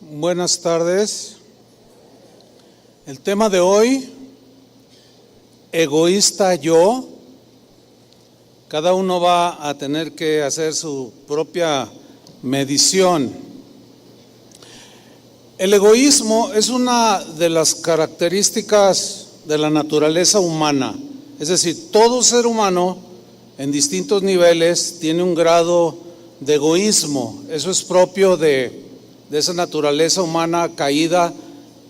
Buenas tardes. El tema de hoy, egoísta yo. Cada uno va a tener que hacer su propia medición. El egoísmo es una de las características de la naturaleza humana. Es decir, todo ser humano en distintos niveles tiene un grado de egoísmo. Eso es propio de esa naturaleza humana caída,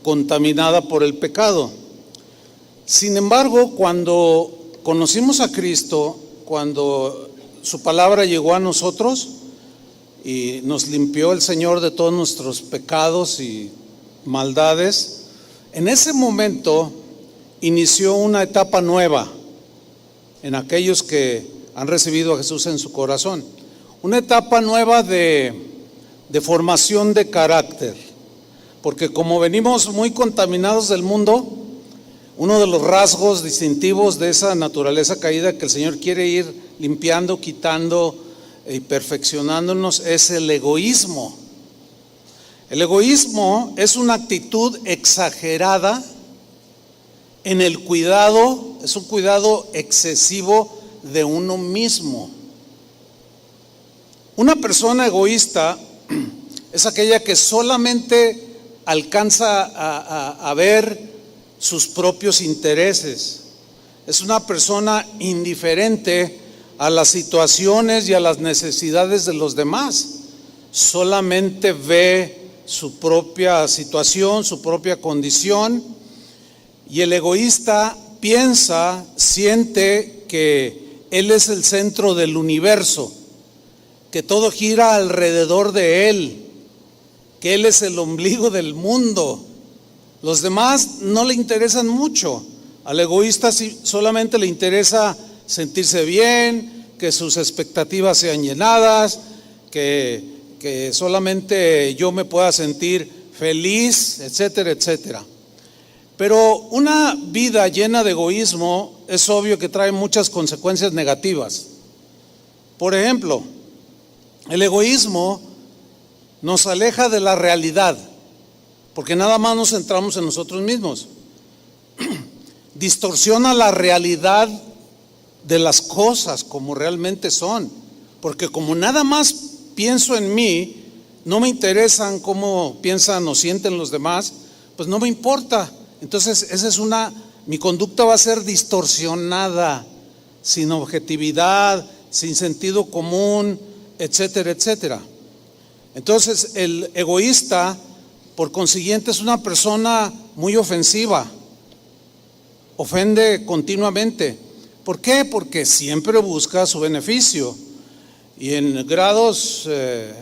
contaminada por el pecado. Sin embargo, cuando conocimos a Cristo, cuando su palabra llegó a nosotros y nos limpió el Señor de todos nuestros pecados y maldades, en ese momento inició una etapa nueva en aquellos que han recibido a Jesús en su corazón. Una etapa nueva de formación de carácter, porque como venimos muy contaminados del mundo, uno de los rasgos distintivos de esa naturaleza caída que el Señor quiere ir limpiando, quitando y perfeccionándonos es el egoísmo. El egoísmo es una actitud exagerada en el cuidado, es un cuidado excesivo de uno mismo. Una persona egoísta es aquella que solamente alcanza a ver sus propios intereses. Es una persona indiferente a las situaciones y a las necesidades de los demás. Solamente ve su propia situación, su propia condición. Y el egoísta piensa, siente que él es el centro del universo, que todo gira alrededor de él, que él es el ombligo del mundo. Los demás no le interesan mucho. Al egoísta solamente le interesa sentirse bien, que sus expectativas sean llenadas, que solamente yo me pueda sentir feliz, etcétera, etcétera. Pero una vida llena de egoísmo es obvio que trae muchas consecuencias negativas. Por ejemplo, el egoísmo nos aleja de la realidad, porque nada más nos centramos en nosotros mismos. Distorsiona la realidad de las cosas como realmente son, porque como nada más pienso en mí, no me interesan cómo piensan o sienten los demás, pues no me importa. Entonces mi conducta va a ser distorsionada, sin objetividad, sin sentido común, etcétera, etcétera. Entonces el egoísta, por consiguiente, es una persona muy ofensiva, ofende continuamente. ¿Por qué? Porque siempre busca su beneficio y en grados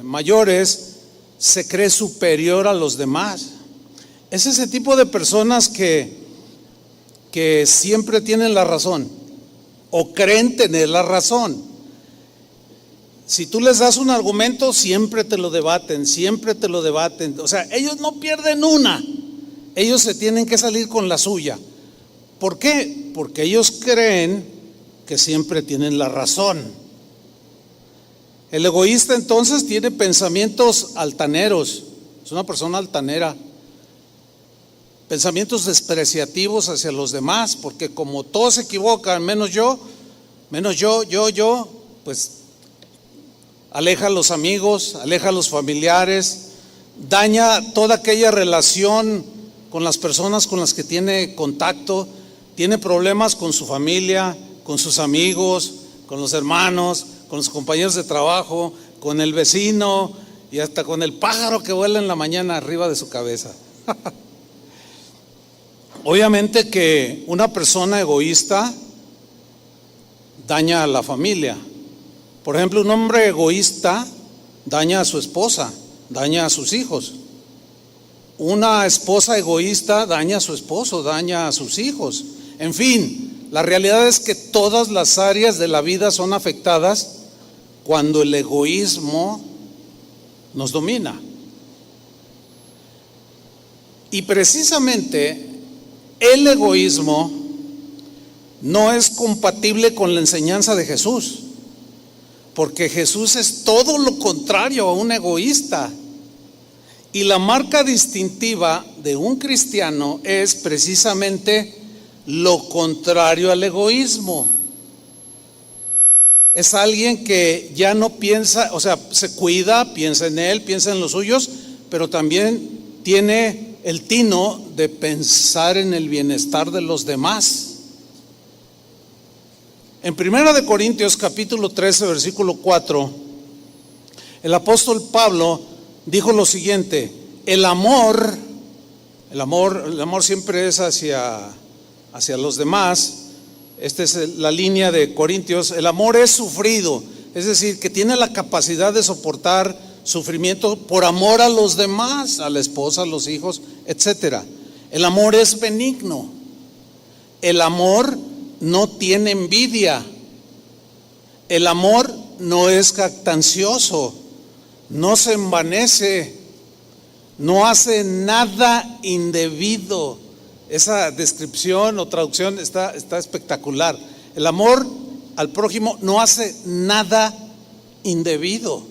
mayores se cree superior a los demás. Es ese tipo de personas que siempre tienen la razón o creen tener la razón. Si tú les das un argumento, siempre te lo debaten. O sea, ellos no pierden una. Ellos se tienen que salir con la suya. ¿Por qué? Porque ellos creen que siempre tienen la razón. El egoísta entonces tiene pensamientos altaneros. Es una persona altanera. Pensamientos despreciativos hacia los demás, porque como todos se equivocan, menos yo, pues aleja a los amigos, aleja a los familiares, daña toda aquella relación con las personas con las que tiene contacto, tiene problemas con su familia, con sus amigos, con los hermanos, con los compañeros de trabajo, con el vecino y hasta con el pájaro que vuela en la mañana arriba de su cabeza. Obviamente que una persona egoísta daña a la familia. Por ejemplo, un hombre egoísta daña a su esposa, daña a sus hijos. Una esposa egoísta daña a su esposo, daña a sus hijos. En fin, la realidad es que todas las áreas de la vida son afectadas cuando el egoísmo nos domina. Y precisamente el egoísmo no es compatible con la enseñanza de Jesús. Porque Jesús es todo lo contrario a un egoísta. Y la marca distintiva de un cristiano es precisamente lo contrario al egoísmo. Es alguien que ya no piensa, o sea, se cuida, piensa en él, piensa en los suyos, pero también tiene el tino de pensar en el bienestar de los demás. En 1 Corintios capítulo 13, versículo 4, el apóstol Pablo dijo lo siguiente: el amor siempre es hacia los demás. Esta es la línea de Corintios. El amor es sufrido, es decir, que tiene la capacidad de soportar sufrimiento por amor a los demás, a la esposa, a los hijos, etcétera. El amor es benigno. El amor no tiene envidia. El amor no es jactancioso, no se envanece, no hace nada indebido. Esa descripción o traducción está espectacular. El amor al prójimo no hace nada indebido,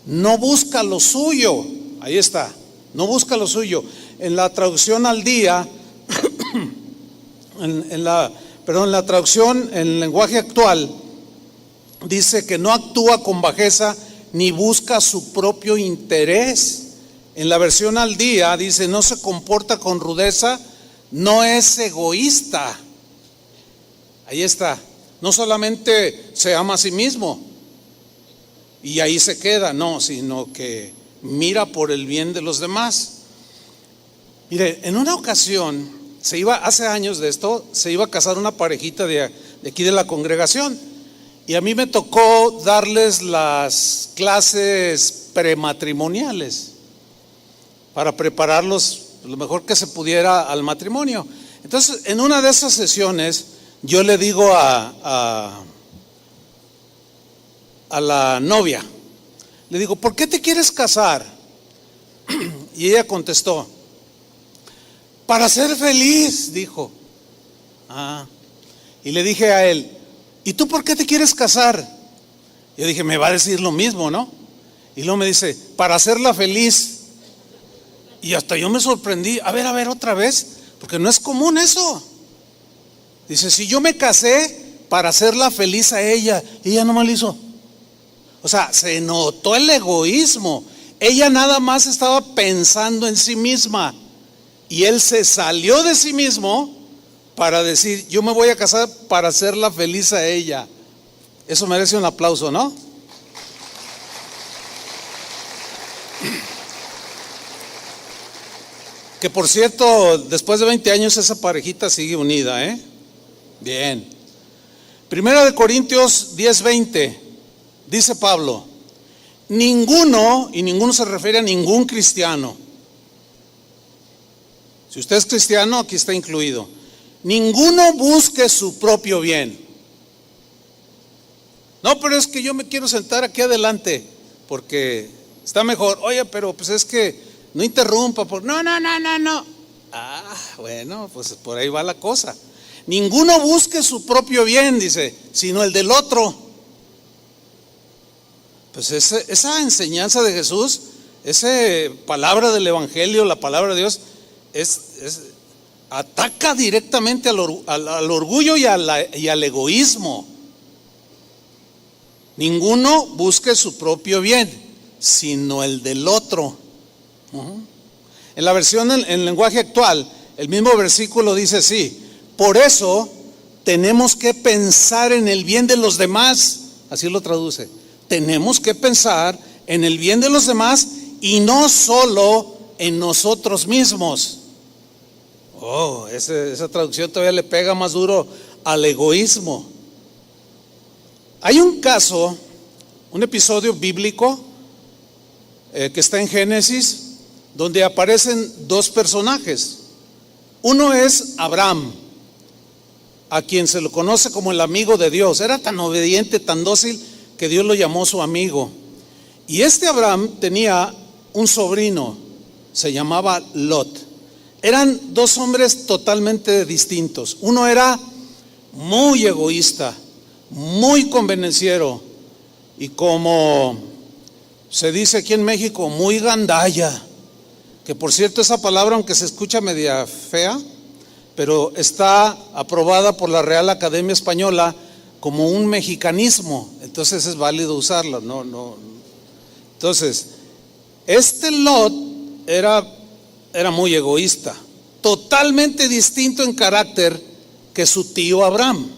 no busca lo suyo. Ahí está, no busca lo suyo. En la traducción al día, en la traducción en lenguaje actual, dice que no actúa con bajeza ni busca su propio interés. En la versión al día dice: no se comporta con rudeza, no es egoísta. Ahí está. No solamente se ama a sí mismo y ahí se queda, no, sino que mira por el bien de los demás. Mire, en una ocasión hace años de esto, se iba a casar una parejita de aquí de la congregación, y a mí me tocó darles las clases prematrimoniales para prepararlos lo mejor que se pudiera al matrimonio. Entonces, en una de esas sesiones, yo le digo a la novia, le digo: ¿por qué te quieres casar? Y ella contestó: para ser feliz, dijo. Y le dije a él: ¿y tú por qué te quieres casar? Yo dije: me va a decir lo mismo, ¿no? Y luego me dice: para hacerla feliz. Y hasta yo me sorprendí. A ver, otra vez, porque no es común eso. Dice: si yo me casé para hacerla feliz a ella, y ella no me lo hizo. O sea, se notó el egoísmo. Ella nada más estaba pensando en sí misma, y él se salió de sí mismo para decir: yo me voy a casar para hacerla feliz a ella. Eso merece un aplauso, ¿no? Que por cierto, después de 20 años esa parejita sigue unida, ¿eh? Bien. 1 Corintios 10:20 dice Pablo: ninguno, y ninguno se refiere a ningún cristiano. Si usted es cristiano, aquí está incluido. Ninguno busque su propio bien. No, pero es que yo me quiero sentar aquí adelante porque está mejor. Oye, pero pues es que no interrumpa. No. Bueno, pues por ahí va la cosa. Ninguno busque su propio bien, dice, sino el del otro. Pues esa enseñanza de Jesús, esa palabra del Evangelio, la palabra de Dios, ataca directamente al orgullo y al egoísmo. Ninguno busque su propio bien, sino el del otro. En la versión en lenguaje actual, el mismo versículo dice así: por eso tenemos que pensar en el bien de los demás. Así lo traduce. Tenemos que pensar en el bien de los demás y no solo en nosotros mismos. Esa traducción todavía le pega más duro al egoísmo. Hay un caso, un episodio bíblico que está en Génesis, donde aparecen dos personajes. Uno es Abraham, a quien se lo conoce como el amigo de Dios. Era tan obediente, tan dócil, que Dios lo llamó su amigo. Y este Abraham tenía un sobrino, se llamaba Lot. Eran dos hombres totalmente distintos. Uno era muy egoísta, muy convenenciero, y como se dice aquí en México, muy gandalla, que por cierto esa palabra, aunque se escucha media fea, pero está aprobada por la Real Academia Española como un mexicanismo, entonces es válido usarlo. Entonces, este Lot era muy egoísta, totalmente distinto en carácter que su tío Abraham.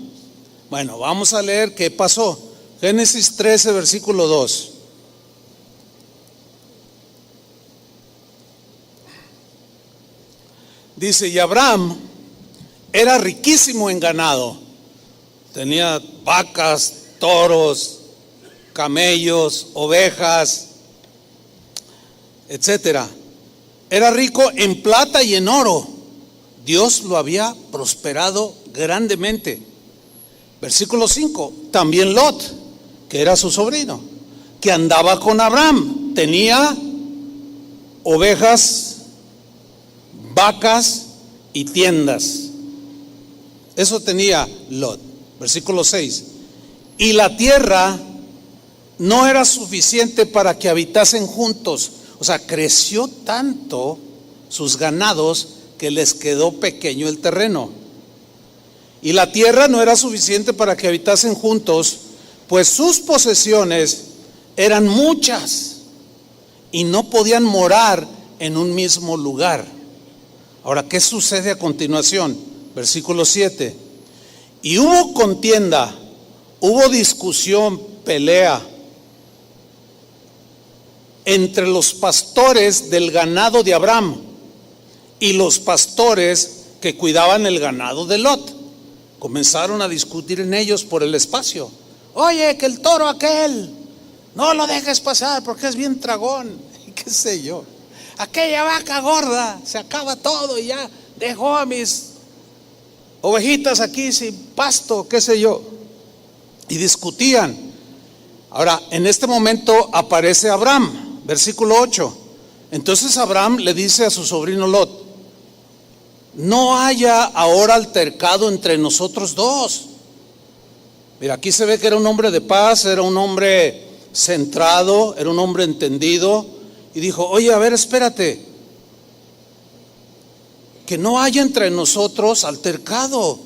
Bueno, vamos a leer qué pasó. Génesis 13, versículo 2. Dice, y Abraham era riquísimo en ganado. Tenía vacas, toros, camellos, ovejas, etcétera. Era rico en plata y en oro. Dios lo había prosperado grandemente. Versículo 5. También Lot, que era su sobrino, que andaba con Abraham, tenía ovejas, vacas y tiendas. Eso tenía Lot. Versículo 6. Y la tierra no era suficiente para que habitasen juntos. O sea, creció tanto sus ganados que les quedó pequeño el terreno. Y la tierra no era suficiente para que habitasen juntos, pues sus posesiones eran muchas y no podían morar en un mismo lugar. Ahora, ¿qué sucede a continuación? Versículo 7. Y hubo contienda, hubo discusión, pelea entre los pastores del ganado de Abraham y los pastores que cuidaban el ganado de Lot. Comenzaron a discutir en ellos por el espacio. Oye, que el toro aquel, no lo dejes pasar porque es bien tragón, y qué sé yo. Aquella vaca gorda, se acaba todo y ya dejó a mis ovejitas aquí sin pasto, qué sé yo. Y discutían. Ahora, en este momento aparece Abraham, versículo 8. Entonces Abraham le dice a su sobrino Lot, no haya ahora altercado entre nosotros dos. Mira, aquí se ve que era un hombre de paz, era un hombre centrado, era un hombre entendido. Y dijo, oye, a ver, espérate, que no haya entre nosotros altercado,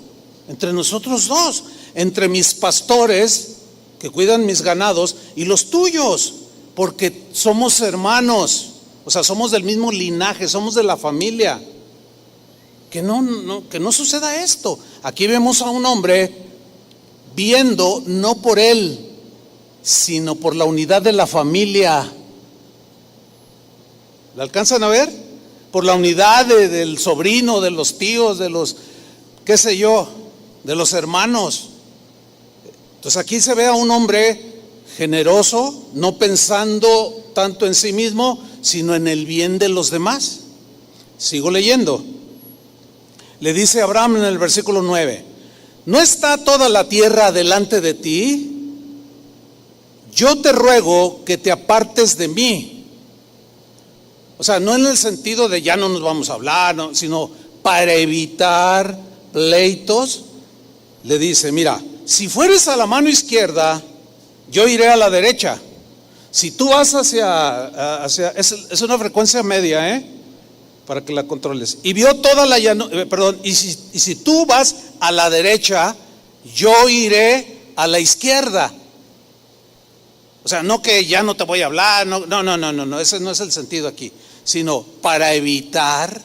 entre nosotros dos, entre mis pastores que cuidan mis ganados y los tuyos, porque somos hermanos, o sea, somos del mismo linaje, somos de la familia. Que no suceda esto. Aquí vemos a un hombre viendo no por él, sino por la unidad de la familia. ¿La alcanzan a ver? Por la unidad del sobrino, de los tíos, de los, qué sé yo, de los hermanos. Entonces aquí se ve a un hombre generoso, no pensando tanto en sí mismo, sino en el bien de los demás. Sigo leyendo. Le dice Abraham en el versículo 9, ¿no está toda la tierra delante de ti? Yo te ruego que te apartes de mí. O sea, no en el sentido de ya no nos vamos a hablar, no, sino para evitar pleitos. Le dice, mira, si fueres a la mano izquierda, yo iré a la derecha. Si tú vas hacia es una frecuencia media, para que la controles. Y vio toda la llanura, y si tú vas a la derecha, yo iré a la izquierda. O sea, no que ya no te voy a hablar, no, ese no es el sentido aquí, sino para evitar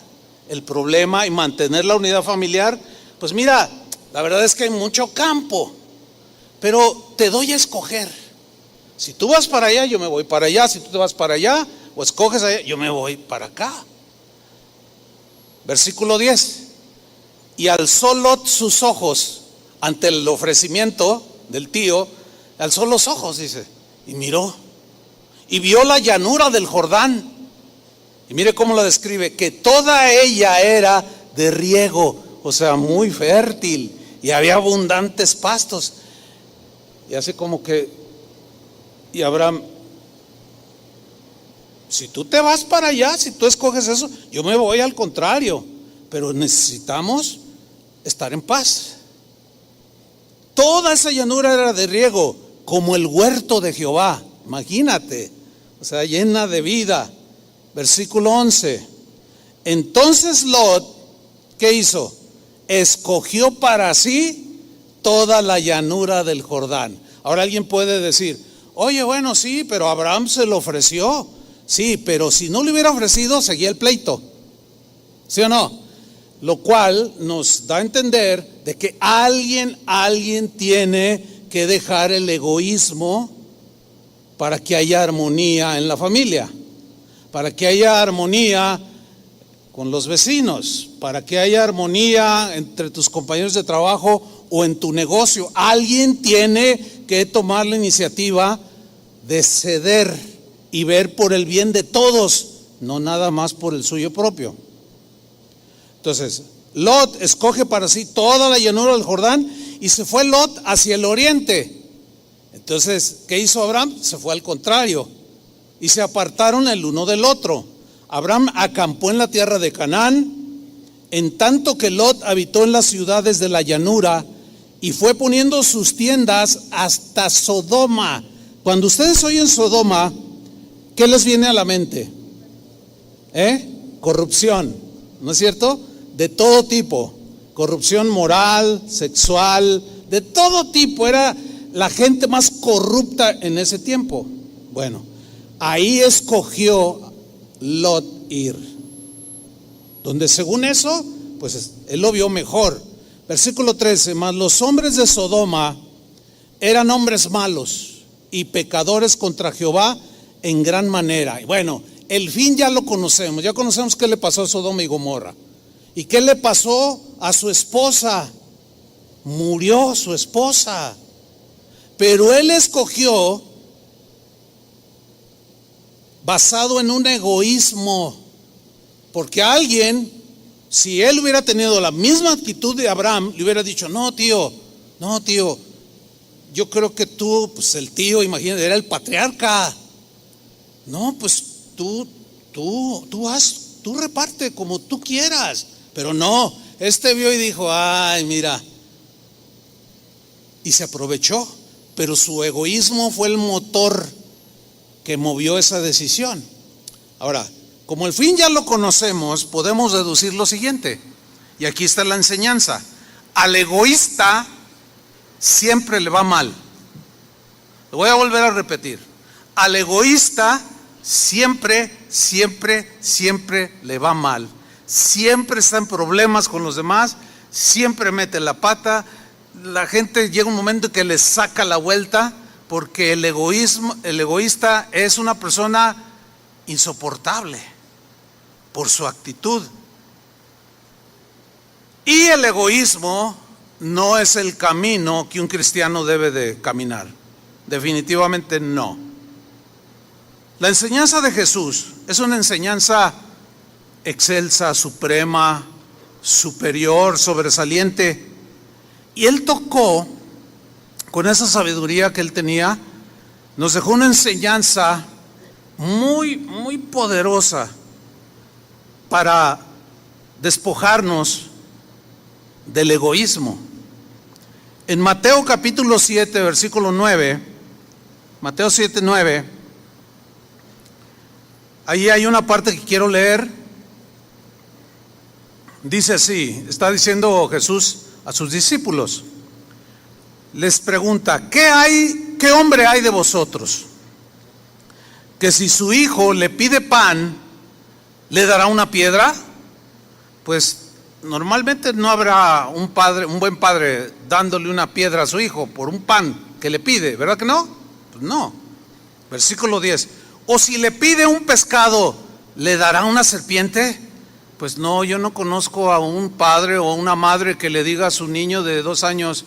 el problema y mantener la unidad familiar. Pues mira, la verdad es que hay mucho campo, pero te doy a escoger. Si tú vas para allá, yo me voy para allá. Si tú te vas para allá o escoges allá, yo me voy para acá. Versículo 10. Y alzó Lot sus ojos ante el ofrecimiento del tío, alzó los ojos, dice, y miró, y vio la llanura del Jordán. Y mire cómo la describe, que toda ella era de riego, o sea, muy fértil, y había abundantes pastos. Y así como que, y Abraham, si tú te vas para allá, si tú escoges eso, yo me voy al contrario, pero necesitamos estar en paz. Toda esa llanura era de riego, como el huerto de Jehová, imagínate. o sea, llena de vida. Versículo 11. Entonces Lot, ¿qué hizo? Escogió para sí toda la llanura del Jordán. Ahora alguien puede decir, oye, bueno, sí, pero Abraham se lo ofreció. Sí, pero si no le hubiera ofrecido, seguía el pleito. ¿Sí o no? Lo cual nos da a entender de que alguien tiene que dejar el egoísmo para que haya armonía en la familia, para que haya armonía con los vecinos, para que haya armonía entre tus compañeros de trabajo o en tu negocio. Alguien tiene que tomar la iniciativa de ceder y ver por el bien de todos, no nada más por el suyo propio. Entonces, Lot escoge para sí toda la llanura del Jordán y se fue Lot hacia el oriente. Entonces, ¿qué hizo Abraham? Se fue al contrario y se apartaron el uno del otro. Abraham acampó en la tierra de Canaán, en tanto que Lot habitó en las ciudades de la llanura y fue poniendo sus tiendas hasta Sodoma. Cuando ustedes oyen Sodoma, ¿qué les viene a la mente? Corrupción, ¿no es cierto? De todo tipo, corrupción moral, sexual, de todo tipo. Era la gente más corrupta en ese tiempo. Bueno, ahí escogió Lot ir, donde según eso, pues él lo vio mejor. Versículo 13, mas los hombres de Sodoma eran hombres malos y pecadores contra Jehová en gran manera. Bueno, el fin ya lo conocemos, ya conocemos qué le pasó a Sodoma y Gomorra. ¿Y qué le pasó a su esposa? Murió su esposa. Pero él escogió basado en un egoísmo, porque alguien, si él hubiera tenido la misma actitud de Abraham, le hubiera dicho, no tío, yo creo que tú, pues el tío, imagínate, era el patriarca. No, pues tú reparte como tú quieras. Pero no, este vio y dijo, ay, mira, y se aprovechó, pero su egoísmo fue el motor que movió esa decisión. Ahora, como el fin ya lo conocemos, podemos deducir lo siguiente, y aquí está la enseñanza: al egoísta siempre le va mal. Lo voy a volver a repetir: al egoísta siempre le va mal. Siempre está en problemas con los demás, siempre mete la pata. La gente llega un momento que le saca la vuelta, porque el egoísta es una persona insoportable por su actitud. Y el egoísmo no es el camino que un cristiano debe de caminar. Definitivamente no. La enseñanza de Jesús es una enseñanza excelsa, suprema, superior, sobresaliente. Y él tocó, con esa sabiduría que él tenía, nos dejó una enseñanza muy, muy poderosa para despojarnos del egoísmo. En Mateo capítulo 7, versículo 9, Mateo 7, 9, ahí hay una parte que quiero leer. Dice así, está diciendo Jesús a sus discípulos, les pregunta, ¿qué hombre hay de vosotros que si su hijo le pide pan, le dará una piedra? Pues normalmente no habrá un buen padre dándole una piedra a su hijo por un pan que le pide, ¿verdad que no? Pues no. Versículo 10, o si le pide un pescado, ¿le dará una serpiente? Pues no, yo no conozco a un padre o una madre que le diga a su niño de 2 años,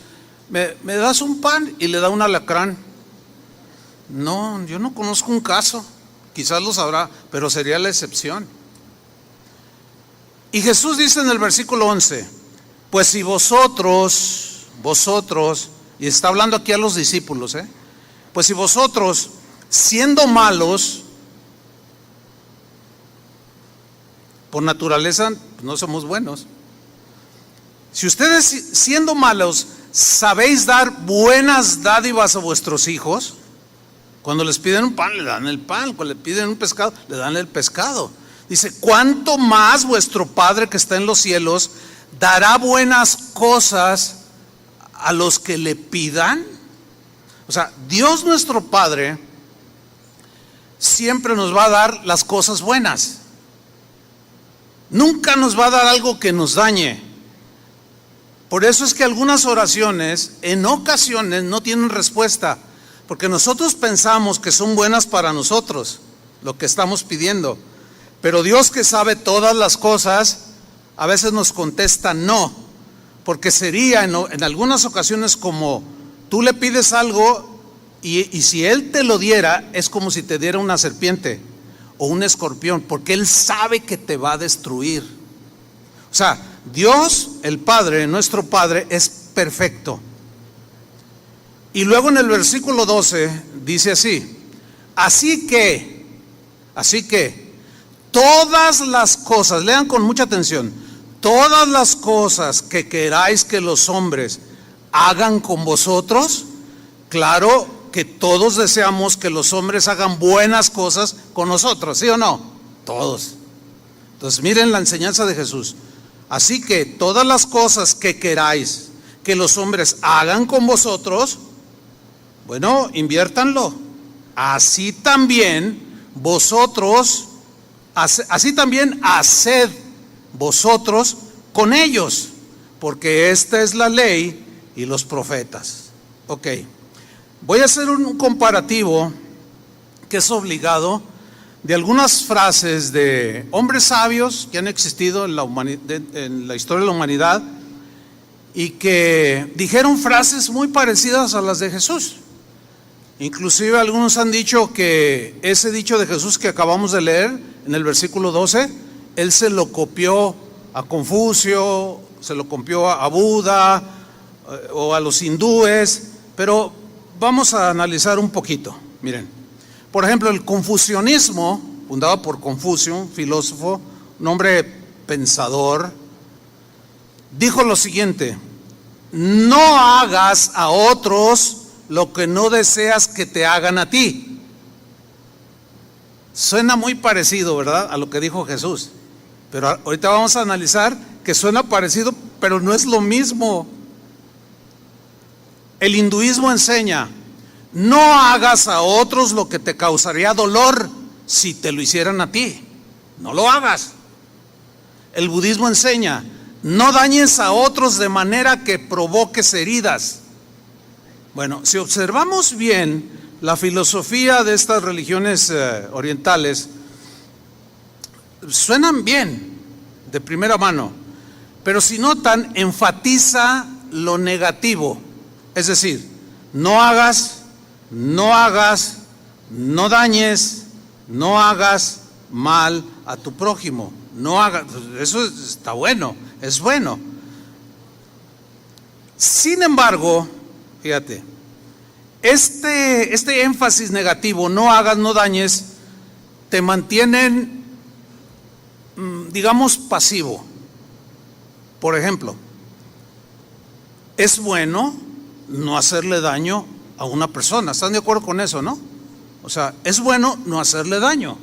¿me das un pan? Y le da un alacrán. No, yo no conozco un caso, quizás lo sabrá, pero sería la excepción. Y Jesús dice en el versículo 11, pues si vosotros, y está hablando aquí a los discípulos, pues si vosotros, siendo malos, por naturaleza no somos buenos. Si ustedes siendo malos sabéis dar buenas dádivas a vuestros hijos, Cuando les piden un pan, le dan el pan. Cuando le piden un pescado, le dan el pescado. Dice, ¿cuánto más vuestro Padre que está en los cielos dará buenas cosas a los que le pidan? O sea, Dios nuestro Padre siempre nos va a dar las cosas buenas. Nunca nos va a dar algo que nos dañe. Por eso es que algunas oraciones en ocasiones no tienen respuesta, porque nosotros pensamos que son buenas para nosotros, lo que estamos pidiendo. Pero Dios, que sabe todas las cosas, a veces nos contesta no, porque sería en algunas ocasiones como tú le pides algo y si Él te lo diera, es como si te diera una serpiente o un escorpión, porque Él sabe que te va a destruir. O sea, Dios, el Padre, nuestro Padre, es perfecto. Y luego en el versículo 12 dice así: así que todas las cosas, lean con mucha atención, todas las cosas que queráis que los hombres hagan con vosotros. Claro que todos deseamos que los hombres hagan buenas cosas con nosotros, ¿sí o no? Todos. Entonces miren la enseñanza de Jesús. Así que todas las cosas que queráis que los hombres hagan con vosotros, bueno, inviértanlo. Así también haced vosotros con ellos, porque esta es la ley y los profetas. Ok, voy a hacer un comparativo que es obligado de algunas frases de hombres sabios que han existido en la historia de la humanidad y que dijeron frases muy parecidas a las de Jesús. Inclusive algunos han dicho que ese dicho de Jesús que acabamos de leer en el versículo 12, Él se lo copió a Confucio, se lo copió a Buda o a los hindúes, pero vamos a analizar un poquito. Miren, por ejemplo, el confucianismo, fundado por Confucio, un filósofo, un hombre pensador, dijo lo siguiente: no hagas a otros lo que no deseas que te hagan a ti. Suena muy parecido, ¿verdad?, a lo que dijo Jesús, pero ahorita vamos a analizar que suena parecido, pero no es lo mismo. El hinduismo enseña: no hagas a otros lo que te causaría dolor si te lo hicieran a ti, no lo hagas. El budismo enseña: no dañes a otros de manera que provoques heridas. Bueno, si observamos bien la filosofía de estas religiones orientales, suenan bien de primera mano, pero si notan, enfatiza lo negativo. Es decir, no hagas, no dañes, no hagas mal a tu prójimo. No hagas, eso está bueno, es bueno. Sin embargo, fíjate, este énfasis negativo, no hagas, no dañes, te mantienen, digamos, pasivo. Por ejemplo, es bueno no hacerle daño a una persona. ¿Están de acuerdo con eso, no? O sea, es bueno no hacerle daño,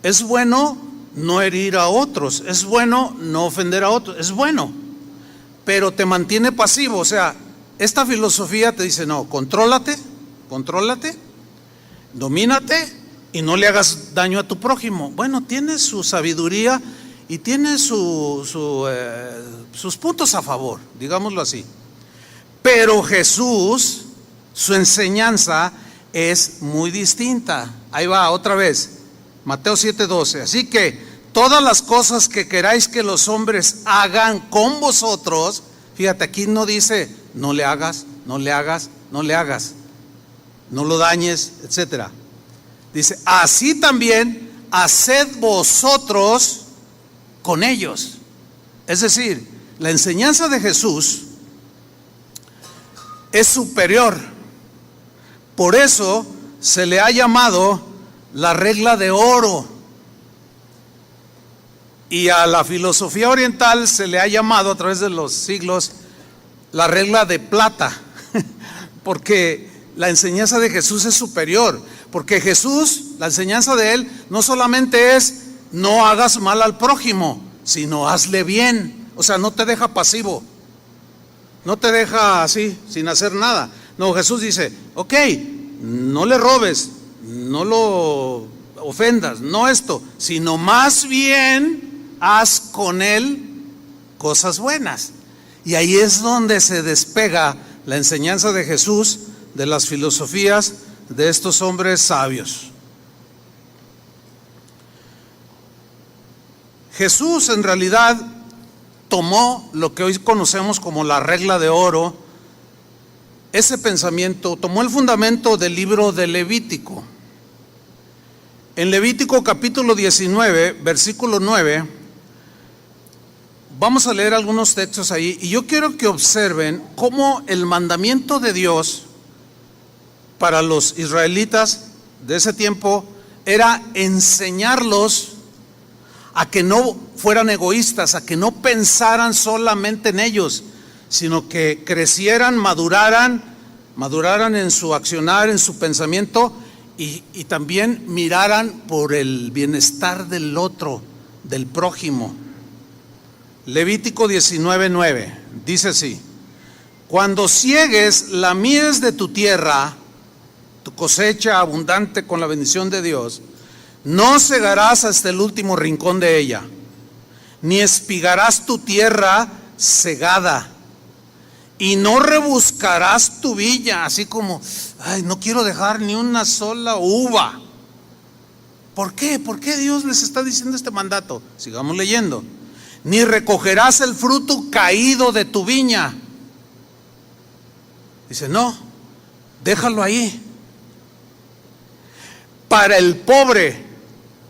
es bueno no herir a otros, es bueno no ofender a otros, es bueno, pero te mantiene pasivo. O sea, esta filosofía te dice: no, contrólate, domínate y no le hagas daño a tu prójimo. Bueno, tiene su sabiduría y tiene sus puntos a favor, digámoslo así. Pero Jesús, su enseñanza es muy distinta. Ahí va otra vez, Mateo 7:12. Así que todas las cosas que queráis que los hombres hagan con vosotros, fíjate, aquí no dice no le hagas, no lo dañes, etcétera. Dice: así también haced vosotros con ellos. Es decir, la enseñanza de Jesús es superior. Por eso se le ha llamado la regla de oro. Y a la filosofía oriental se le ha llamado a través de los siglos la regla de plata, porque la enseñanza de Jesús es superior. Porque Jesús, la enseñanza de Él, no solamente es no hagas mal al prójimo, sino hazle bien. O sea, no te deja pasivo, no te deja así, sin hacer nada. No, Jesús dice, ok, no le robes, no lo ofendas, no esto, sino más bien haz con él cosas buenas. Y ahí es donde se despega la enseñanza de Jesús de las filosofías de estos hombres sabios. Jesús en realidad tomó lo que hoy conocemos como la regla de oro. Ese pensamiento tomó el fundamento del libro de Levítico. En Levítico capítulo 19, versículo 9, vamos a leer algunos textos ahí, y yo quiero que observen cómo el mandamiento de Dios para los israelitas de ese tiempo era enseñarlos a que no fueran egoístas, a que no pensaran solamente en ellos, sino que crecieran, maduraran en su accionar, en su pensamiento, y también miraran por el bienestar del otro, del prójimo. Levítico 19:9 dice así: cuando ciegues la mies de tu tierra, tu cosecha abundante con la bendición de Dios, no cegarás hasta el último rincón de ella, ni espigarás tu tierra segada, y no rebuscarás tu viña, así como, ay, no quiero dejar ni una sola uva. ¿Por qué? ¿Por qué Dios les está diciendo este mandato? Sigamos leyendo. Ni recogerás el fruto caído de tu viña. Dice, no, déjalo ahí. Para el pobre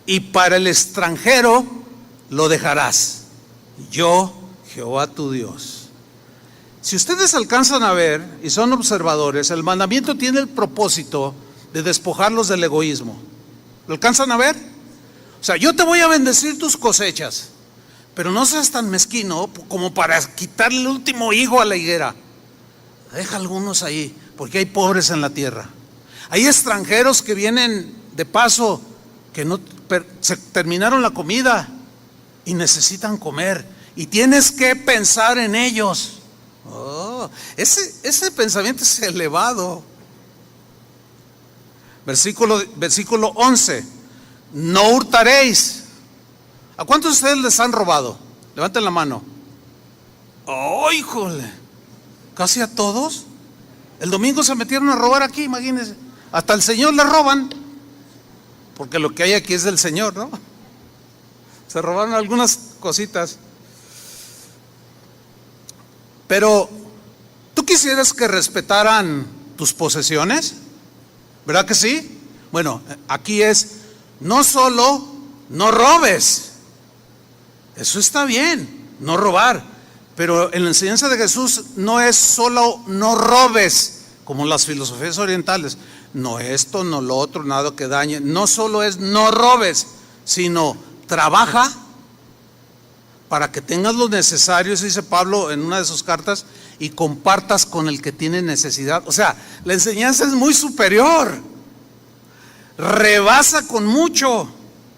y para el extranjero lo dejarás. Yo, Jehová tu Dios. Si ustedes alcanzan a ver y son observadores, el mandamiento tiene el propósito de despojarlos del egoísmo. ¿Lo alcanzan a ver? O sea, yo te voy a bendecir tus cosechas, pero no seas tan mezquino como para quitarle el último higo a la higuera. Deja algunos ahí, porque hay pobres en la tierra. Hay extranjeros que vienen de paso, que no se terminaron la comida y necesitan comer, y tienes que pensar en ellos. Oh, ese pensamiento es elevado. Versículo 11: no hurtaréis. ¿A cuántos de ustedes les han robado? Levanten la mano. ¡Oh, híjole! Casi a todos. El domingo se metieron a robar aquí, imagínense. Hasta el Señor le roban, porque lo que hay aquí es del Señor, ¿no? Se robaron algunas cositas. Pero, ¿tú quisieras que respetaran tus posesiones? ¿Verdad que sí? Bueno, aquí es, no solo no robes. Eso está bien, no robar. Pero en la enseñanza de Jesús no es solo no robes, como las filosofías orientales. No esto, no lo otro, nada que dañe. No solo es no robes, sino trabaja para que tengas lo necesario, eso dice Pablo en una de sus cartas, y compartas con el que tiene necesidad. O sea, la enseñanza es muy superior. Rebasa con mucho,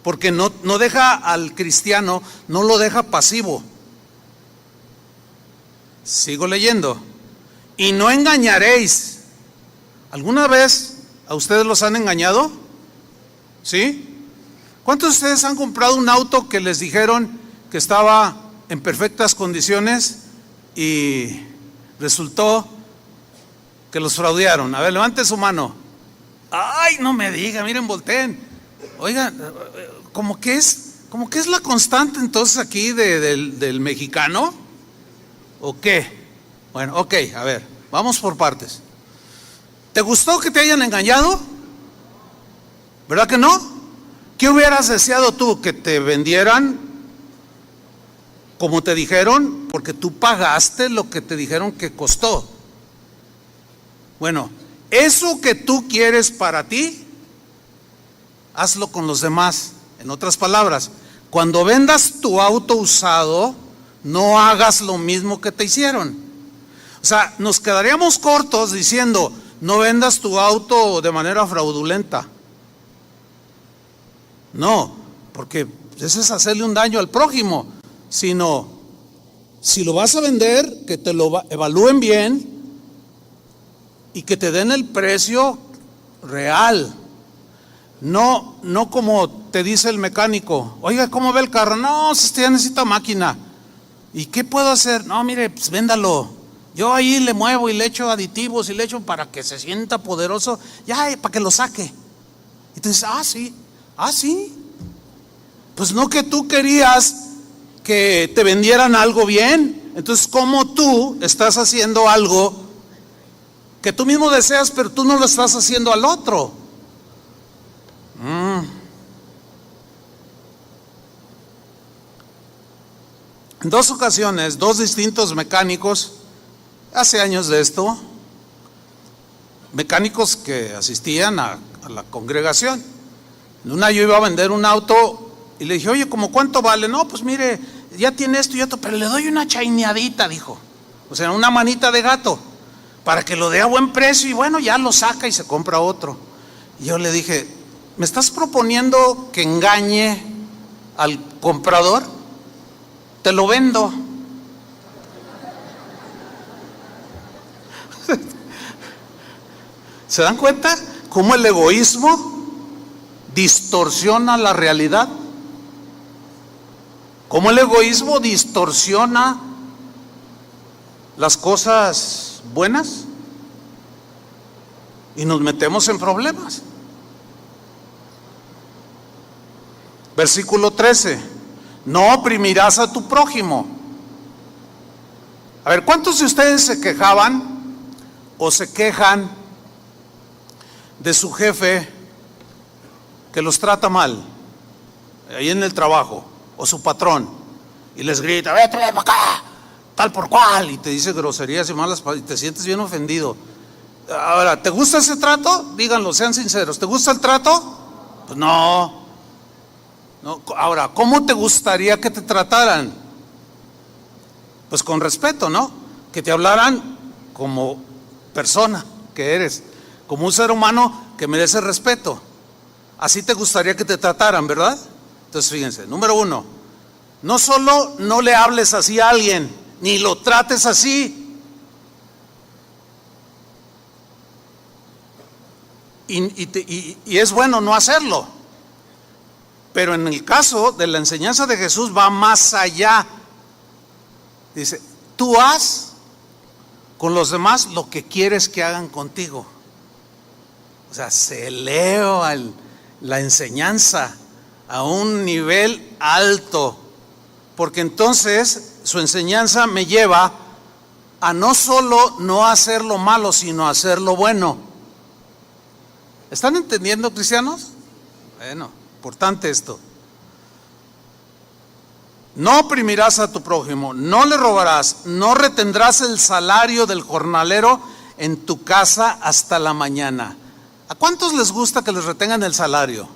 porque no deja al cristiano, no lo deja pasivo. Sigo leyendo. Y no engañaréis. ¿Alguna vez a ustedes los han engañado? ¿Sí? ¿Cuántos de ustedes han comprado un auto que les dijeron que estaba en perfectas condiciones y resultó que los fraudearon? A ver, levante su mano. Ay, no me diga, miren, volteen. Oigan, como que es la constante entonces aquí del mexicano, ¿o qué? Bueno, ok, a ver, vamos por partes. ¿Te gustó que te hayan engañado? ¿Verdad que no? ¿Qué hubieras deseado tú? ¿Que te vendieran como te dijeron? Porque tú pagaste lo que te dijeron que costó. Bueno, eso que tú quieres para ti, hazlo con los demás. En otras palabras, cuando vendas tu auto usado, no hagas lo mismo que te hicieron. O sea, nos quedaríamos cortos diciendo, no vendas tu auto de manera fraudulenta. No, porque ese es hacerle un daño al prójimo, sino si lo vas a vender, que te lo evalúen bien y que te den el precio real. No como te dice el mecánico, oiga, ¿cómo ve el carro? No, si usted ya necesita máquina. ¿Y qué puedo hacer? No, mire, pues véndalo. Yo ahí le muevo y le echo aditivos y le echo para que se sienta poderoso, ya, para que lo saque. Y tú dices, sí. Pues no, que tú querías que te vendieran algo bien. Entonces, ¿cómo tú estás haciendo algo que tú mismo deseas, pero tú no lo estás haciendo al otro? En 2 ocasiones, 2 distintos mecánicos, hace años de esto, mecánicos que asistían a la congregación. En una yo iba a vender un auto y le dije, oye, ¿cómo cuánto vale? No, pues mire, ya tiene esto y esto, pero le doy una chaineadita, dijo. O sea, una manita de gato, para que lo dé a buen precio y bueno, ya lo saca y se compra otro. Y yo le dije, ¿me estás proponiendo que engañe al comprador? Te lo vendo. ¿Se dan cuenta cómo el egoísmo distorsiona la realidad? ¿Cómo el egoísmo distorsiona las cosas buenas? Y nos metemos en problemas. Versículo 13: no oprimirás a tu prójimo. A ver, ¿cuántos de ustedes se quejaban o se quejan de su jefe que los trata mal ahí en el trabajo, o su patrón, y les grita, vete para acá, tal por cual, y te dice groserías y malas palabras, y te sientes bien ofendido? Ahora, ¿te gusta ese trato? Díganlo, sean sinceros. ¿Te gusta el trato? Pues no. Ahora, ¿cómo te gustaría que te trataran? Pues con respeto, ¿no? Que te hablaran como persona que eres, como un ser humano que merece respeto. Así te gustaría que te trataran, ¿verdad? Entonces fíjense, número 1, no solo no le hables así a alguien, ni lo trates así. Y es bueno no hacerlo. Pero en el caso de la enseñanza de Jesús va más allá. Dice, tú haz con los demás lo que quieres que hagan contigo. O sea, se eleva la enseñanza a un nivel alto, porque entonces su enseñanza me lleva a no solo no hacer lo malo, sino a hacer lo bueno. ¿Están entendiendo, cristianos? Bueno, importante esto. No oprimirás a tu prójimo, no le robarás, no retendrás el salario del jornalero en tu casa hasta la mañana. ¿A cuántos les gusta que les retengan el salario?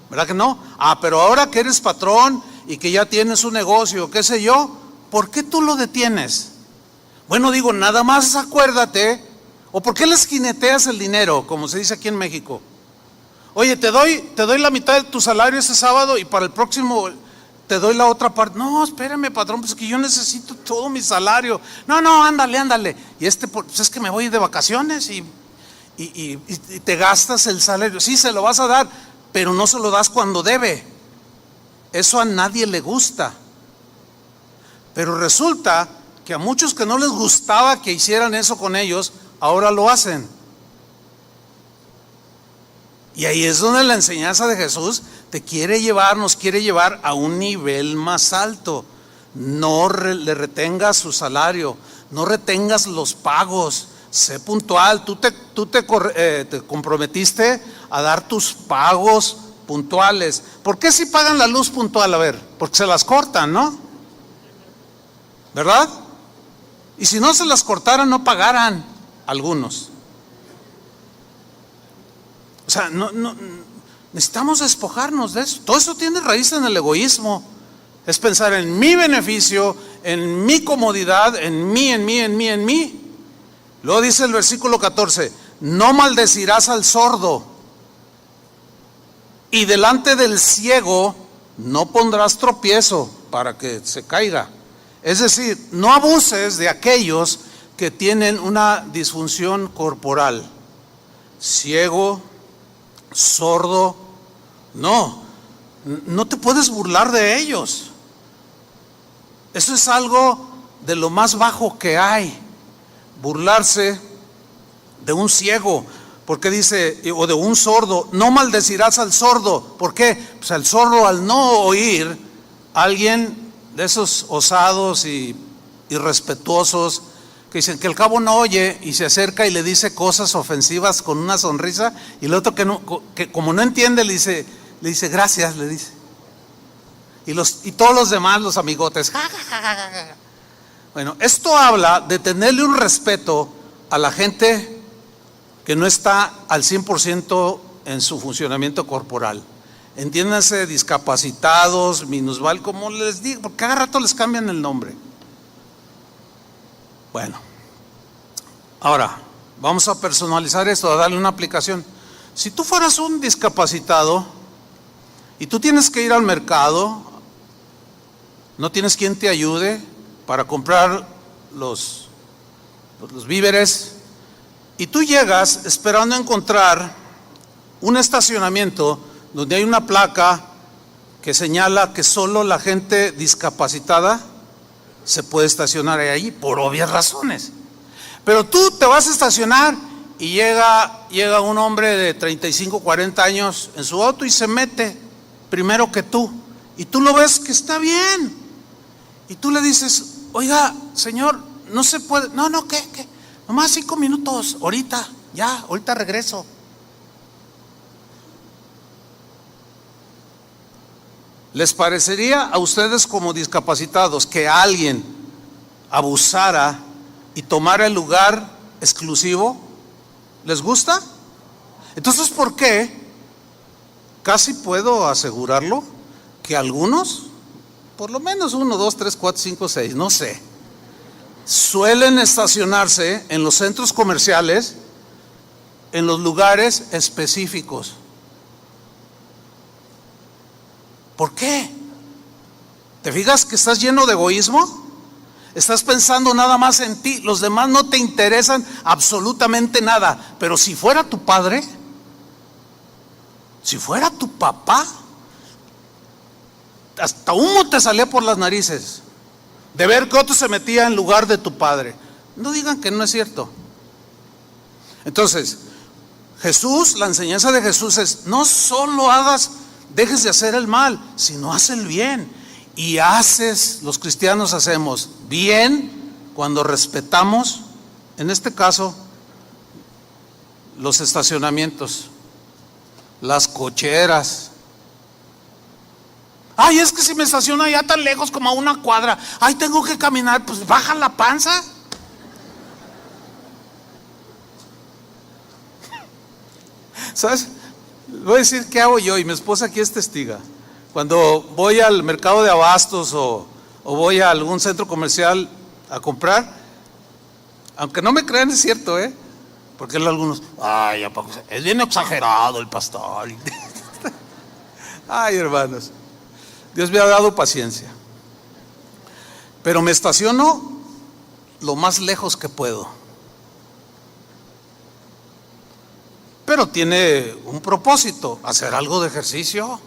¿Verdad que no? Pero ahora que eres patrón y que ya tienes un negocio, qué sé yo, ¿por qué tú lo detienes? Bueno, digo, nada más acuérdate. ¿O por qué les jineteas el dinero, como se dice aquí en México? Oye, te doy la mitad de tu salario ese sábado y para el próximo te doy la otra parte. No, espérame, patrón, pues que yo necesito todo mi salario. No, ándale. Y pues es que me voy de vacaciones y te gastas el salario. Sí, se lo vas a dar, pero no se lo das cuando debe. Eso a nadie le gusta. Pero resulta que a muchos que no les gustaba que hicieran eso con ellos, ahora lo hacen. Y ahí es donde la enseñanza de Jesús nos quiere llevar a un nivel más alto. No le retengas su salario, no retengas los pagos, sé puntual. Tú te comprometiste a dar tus pagos puntuales. ¿Por qué si pagan la luz puntual? A ver, porque se las cortan, ¿no? ¿Verdad? Y si no se las cortaran, no pagaran algunos. O sea, no necesitamos despojarnos de eso. Todo eso tiene raíz en el egoísmo. Es pensar en mi beneficio, en mi comodidad, en mí. Luego dice el versículo 14, no maldecirás al sordo. Y delante del ciego no pondrás tropiezo para que se caiga. Es decir, no abuses de aquellos que tienen una disfunción corporal. Ciego, sordo, no te puedes burlar de ellos. Eso es algo de lo más bajo que hay, burlarse de un ciego, porque dice, o de un sordo. No maldecirás al sordo. ¿Por qué? Pues al sordo, al no oír, alguien de esos osados y irrespetuosos que dicen que al cabo no oye, y se acerca y le dice cosas ofensivas con una sonrisa, y el otro que como no entiende le dice gracias, le dice. Y todos los demás, los amigotes, ja, ja, ja, ja, ja. Bueno, esto habla de tenerle un respeto a la gente que no está al 100% en su funcionamiento corporal. Entiéndanse, discapacitados, minusval, como les digo, porque cada rato les cambian el nombre. Bueno, ahora vamos a personalizar esto, a darle una aplicación. Si tú fueras un discapacitado y tú tienes que ir al mercado, no tienes quien te ayude para comprar los víveres, y tú llegas esperando encontrar un estacionamiento donde hay una placa que señala que solo la gente discapacitada se puede estacionar ahí por obvias razones. Pero tú te vas a estacionar y llega un hombre de 35, 40 años en su auto y se mete primero que tú, y tú lo ves que está bien, y tú le dices, oiga, señor, no se puede, no, ¿qué? Nomás 5 minutos, ahorita regreso. ¿Les parecería a ustedes como discapacitados que alguien abusara y tomara el lugar exclusivo? ¿Les gusta? Entonces, ¿por qué? Casi puedo asegurarlo que algunos, por lo menos 1, 2, 3, 4, 5, 6, no sé, suelen estacionarse en los centros comerciales, en los lugares específicos. ¿Por qué? ¿Te fijas que estás lleno de egoísmo? Estás pensando nada más en ti, los demás no te interesan absolutamente nada. Pero si fuera tu padre, si fuera tu papá, hasta humo te salía por las narices de ver que otro se metía en lugar de tu padre. No digan que no es cierto. Entonces, la enseñanza de Jesús es: no solo dejes de hacer el mal, sino haz el bien. Y los cristianos hacemos bien cuando respetamos, en este caso, los estacionamientos, las cocheras. Ay, es que si me estaciono allá tan lejos como a 1 cuadra, ay, tengo que caminar, pues baja la panza. ¿Sabes? Voy a decir qué hago yo, y mi esposa aquí es testiga. Cuando voy al mercado de abastos o voy a algún centro comercial a comprar, aunque no me crean, es cierto, porque algunos, ay, es bien exagerado el pastor. Ay, hermanos, Dios me ha dado paciencia, pero me estaciono lo más lejos que puedo. Pero tiene un propósito, hacer algo de ejercicio.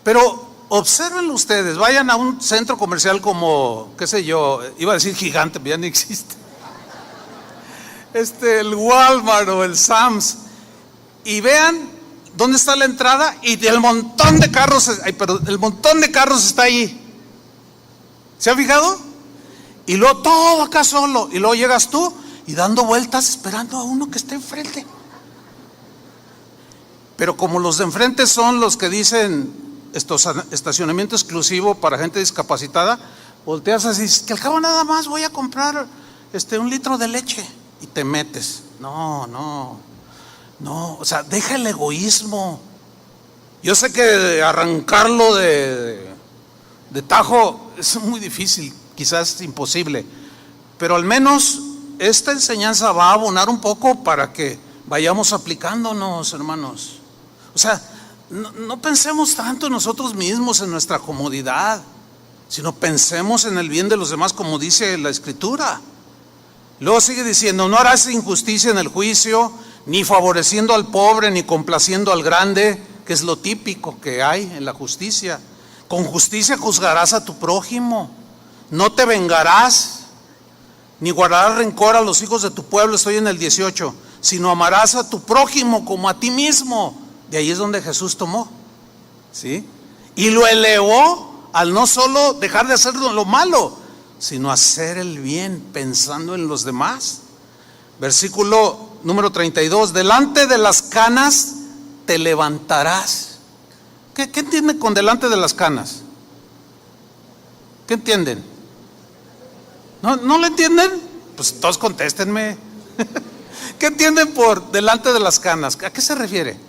Pero obsérvenlo ustedes, vayan a un centro comercial como, qué sé yo, iba a decir Gigante, pero ya no existe. El Walmart o el Sam's, y vean dónde está la entrada, y el montón de carros, el montón de carros está ahí. ¿Se han fijado? Y luego todo acá solo, y luego llegas tú y dando vueltas esperando a uno que esté enfrente. Pero como los de enfrente son los que dicen estacionamiento exclusivo para gente discapacitada, volteas así, que al cabo nada más voy a comprar 1 litro de leche, y te metes. No, o sea, deja el egoísmo. Yo sé que arrancarlo de tajo es muy difícil, quizás imposible, pero al menos esta enseñanza va a abonar un poco para que vayamos aplicándonos, hermanos. O sea, no pensemos tanto en nosotros mismos, en nuestra comodidad, sino pensemos en el bien de los demás, como dice la Escritura. Luego sigue diciendo: no harás injusticia en el juicio, ni favoreciendo al pobre, ni complaciendo al grande, que es lo típico que hay en la justicia. Con justicia juzgarás a tu prójimo, no te vengarás, ni guardarás rencor a los hijos de tu pueblo, estoy en el 18, sino amarás a tu prójimo como a ti mismo. De ahí es donde Jesús tomó, ¿sí? Y lo elevó al no solo dejar de hacer lo malo, sino hacer el bien pensando en los demás. Versículo número 32, delante de las canas te levantarás. ¿Qué entienden con delante de las canas? ¿Qué entienden? ¿No lo entienden? Pues todos contéstenme. ¿Qué entienden por delante de las canas? ¿A qué se refiere?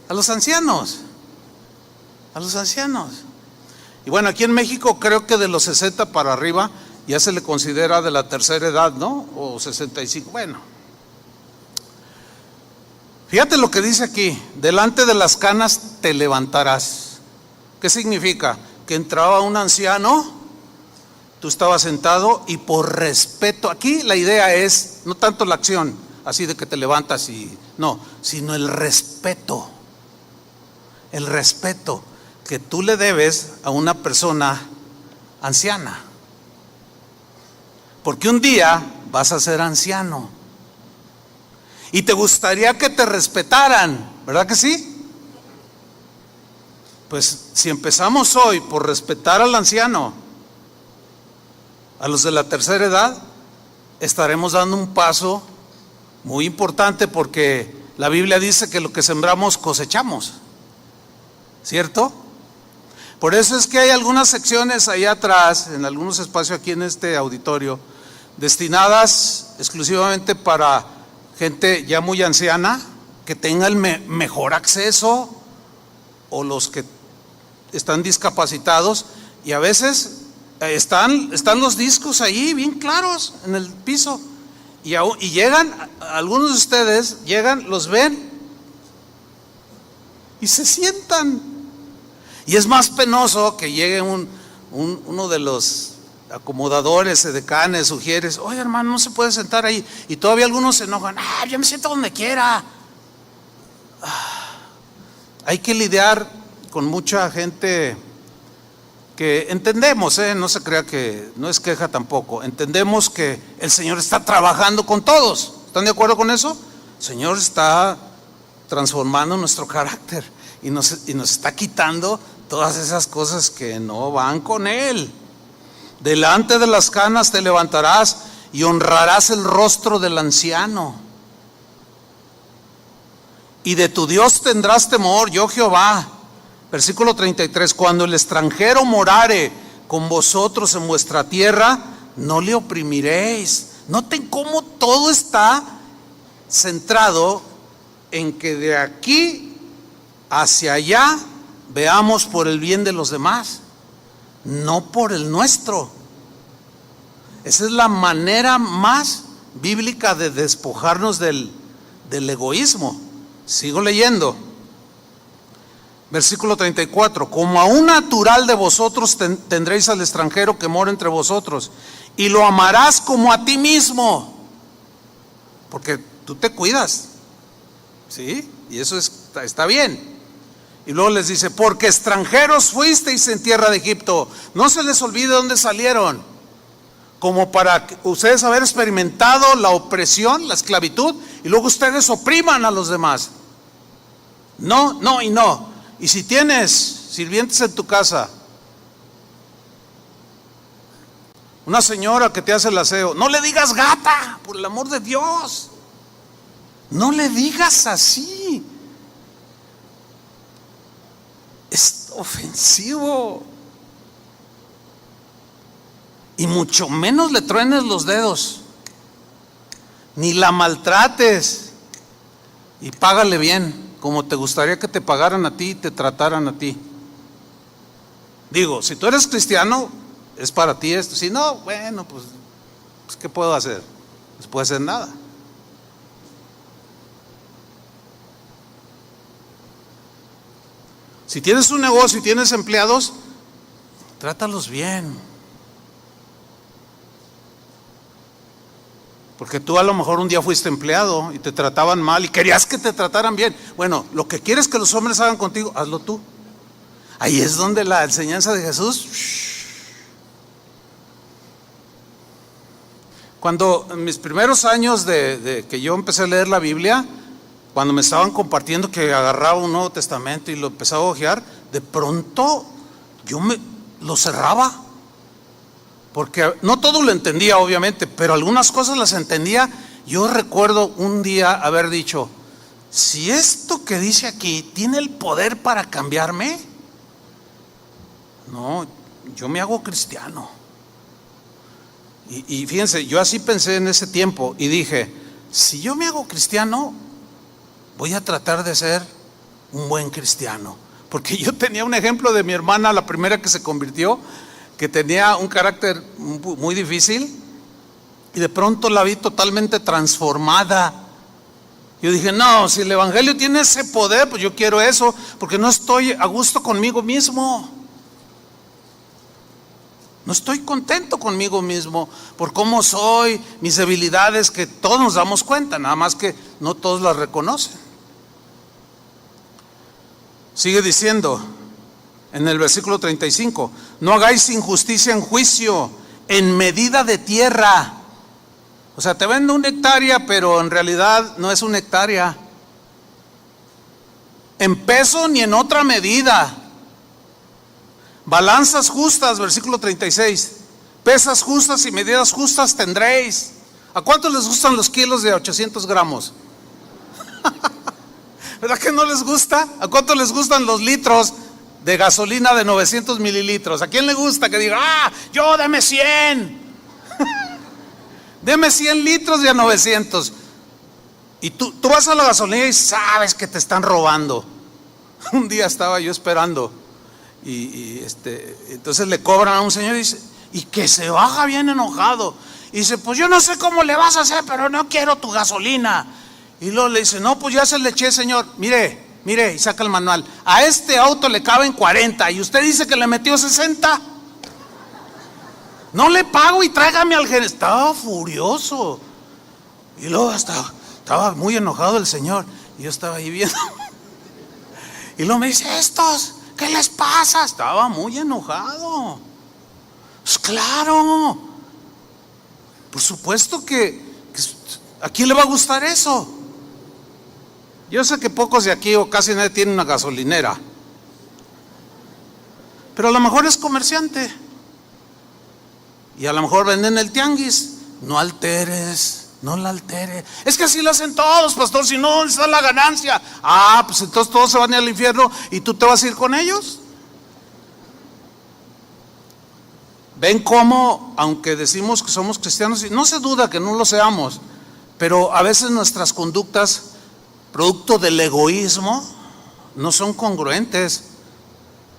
A los ancianos. A los ancianos. Y bueno, aquí en México creo que de los 60 para arriba ya se le considera de la tercera edad, ¿no? O 65, bueno. Fíjate lo que dice aquí: delante de las canas te levantarás. ¿Qué significa? Que entraba un anciano, tú estabas sentado y por respeto, aquí la idea es no tanto la acción, así de que te levantas y no, sino el respeto que tú le debes a una persona anciana. Porque un día vas a ser anciano y te gustaría que te respetaran, ¿verdad que sí? Pues si empezamos hoy por respetar al anciano, a los de la tercera edad, estaremos dando un paso muy importante, porque la Biblia dice que lo que sembramos cosechamos, ¿cierto? Por eso es que hay algunas secciones allá atrás, en algunos espacios aquí en este auditorio, destinadas exclusivamente para gente ya muy anciana, que tenga el mejor acceso, o los que están discapacitados, y a veces están los discos ahí bien claros en el piso, y llegan, algunos de ustedes llegan, los ven y se sientan. Y es más penoso que llegue uno de los acomodadores, edecanes, sugieres: oye, hermano, no se puede sentar ahí, y todavía algunos se enojan: yo me siento donde quiera. Hay que lidiar con mucha gente que entendemos, no se crea que no es queja tampoco, entendemos que el Señor está trabajando con todos. ¿Están de acuerdo con eso? El Señor está transformando nuestro carácter y nos está quitando todas esas cosas que no van con Él. Delante de las canas te levantarás y honrarás el rostro del anciano, y de tu Dios tendrás temor, yo Jehová. Versículo 33, cuando el extranjero morare con vosotros en vuestra tierra, no le oprimiréis. Noten cómo todo está centrado en que de aquí hacia allá veamos por el bien de los demás, no por el nuestro. Esa es la manera más bíblica de despojarnos del egoísmo. Sigo leyendo. Versículo 34, como a un natural de vosotros tendréis al extranjero que mora entre vosotros, y lo amarás como a ti mismo, porque tú te cuidas, ¿sí? Y eso está bien. Y luego les dice: porque extranjeros fuisteis en tierra de Egipto. No se les olvide dónde salieron, como para ustedes haber experimentado la opresión, la esclavitud, y luego ustedes opriman a los demás. No y no. Y si tienes sirvientes en tu casa, una señora que te hace el aseo, no le digas gata, por el amor de Dios. No le digas así. Es ofensivo. Y mucho menos le truenes los dedos, ni la maltrates, y págale bien, como te gustaría que te pagaran a ti y te trataran a ti. Digo, si tú eres cristiano, es para ti esto. Si no, bueno, pues ¿qué puedo hacer? No se puede hacer nada. Si tienes un negocio y tienes empleados, trátalos bien. Porque tú a lo mejor un día fuiste empleado y te trataban mal y querías que te trataran bien. Bueno, lo que quieres que los hombres hagan contigo, hazlo tú. Ahí es donde la enseñanza de Jesús. Cuando en mis primeros años de que yo empecé a leer la Biblia, cuando me estaban compartiendo que agarraba un Nuevo Testamento y lo empezaba a hojear, de pronto yo lo cerraba. Porque no todo lo entendía, obviamente, pero algunas cosas las entendía. Yo recuerdo un día haber dicho: si esto que dice aquí tiene el poder para cambiarme, no, yo me hago cristiano. Y fíjense, yo así pensé en ese tiempo y dije: si yo me hago cristiano, voy a tratar de ser un buen cristiano. Porque yo tenía un ejemplo de mi hermana, la primera que se convirtió, que tenía un carácter muy difícil, y de pronto la vi totalmente transformada. Yo dije: no, si el evangelio tiene ese poder, pues yo quiero eso, porque no estoy a gusto conmigo mismo. No estoy contento conmigo mismo por cómo soy, mis debilidades, que todos nos damos cuenta, nada más que no todos las reconocen. Sigue diciendo en el versículo 35: no hagáis injusticia en juicio, en medida de tierra. O sea, te vendo una hectárea, pero en realidad no es una hectárea. En peso ni en otra medida. Balanzas justas, versículo 36. Pesas justas y medidas justas tendréis. ¿A cuántos les gustan los kilos de 800 gramos? ¿Verdad que no les gusta? ¿A cuántos les gustan los litros de gasolina de 900 mililitros? ¿A quién le gusta que diga: yo deme 100? Deme 100 litros de a 900. Y tú vas a la gasolina y sabes que te están robando. Un día estaba yo esperando entonces le cobran a un señor y que se baja bien enojado y dice: pues yo no sé cómo le vas a hacer, pero no quiero tu gasolina. Y luego le dice: no, pues ya se le eché, señor, mire, y saca el manual, a este auto le caben 40 y usted dice que le metió 60. No le pago y tráigame al gerente. Estaba furioso y luego estaba muy enojado el señor, y yo estaba ahí viendo. Y luego me dice: estos, ¿qué les pasa? Estaba muy enojado. Pues claro, por supuesto que ¿a quién le va a gustar eso? Yo sé que pocos de aquí o casi nadie tiene una gasolinera, pero a lo mejor es comerciante y a lo mejor venden el tianguis. No alteres, no la alteres. Es que así lo hacen todos, pastor, si no, ¿dónde está la ganancia? Pues entonces todos se van a ir al infierno y tú te vas a ir con ellos. Ven cómo, aunque decimos que somos cristianos, y no se duda que no lo seamos, pero a veces nuestras conductas, producto del egoísmo, no son congruentes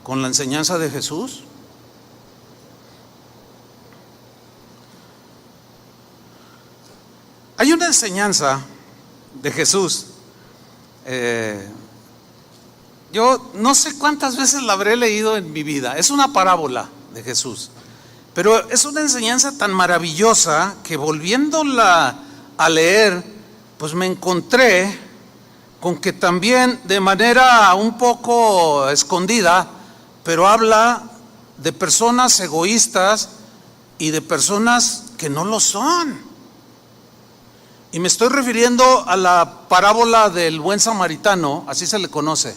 con la enseñanza de Jesús. Hay una enseñanza de Jesús, yo no sé cuántas veces la habré leído en mi vida. Es una parábola de Jesús, pero es una enseñanza tan maravillosa que volviéndola a leer, pues me encontré con que también de manera un poco escondida, pero habla de personas egoístas y de personas que no lo son. Y me estoy refiriendo a la parábola del buen samaritano, así se le conoce.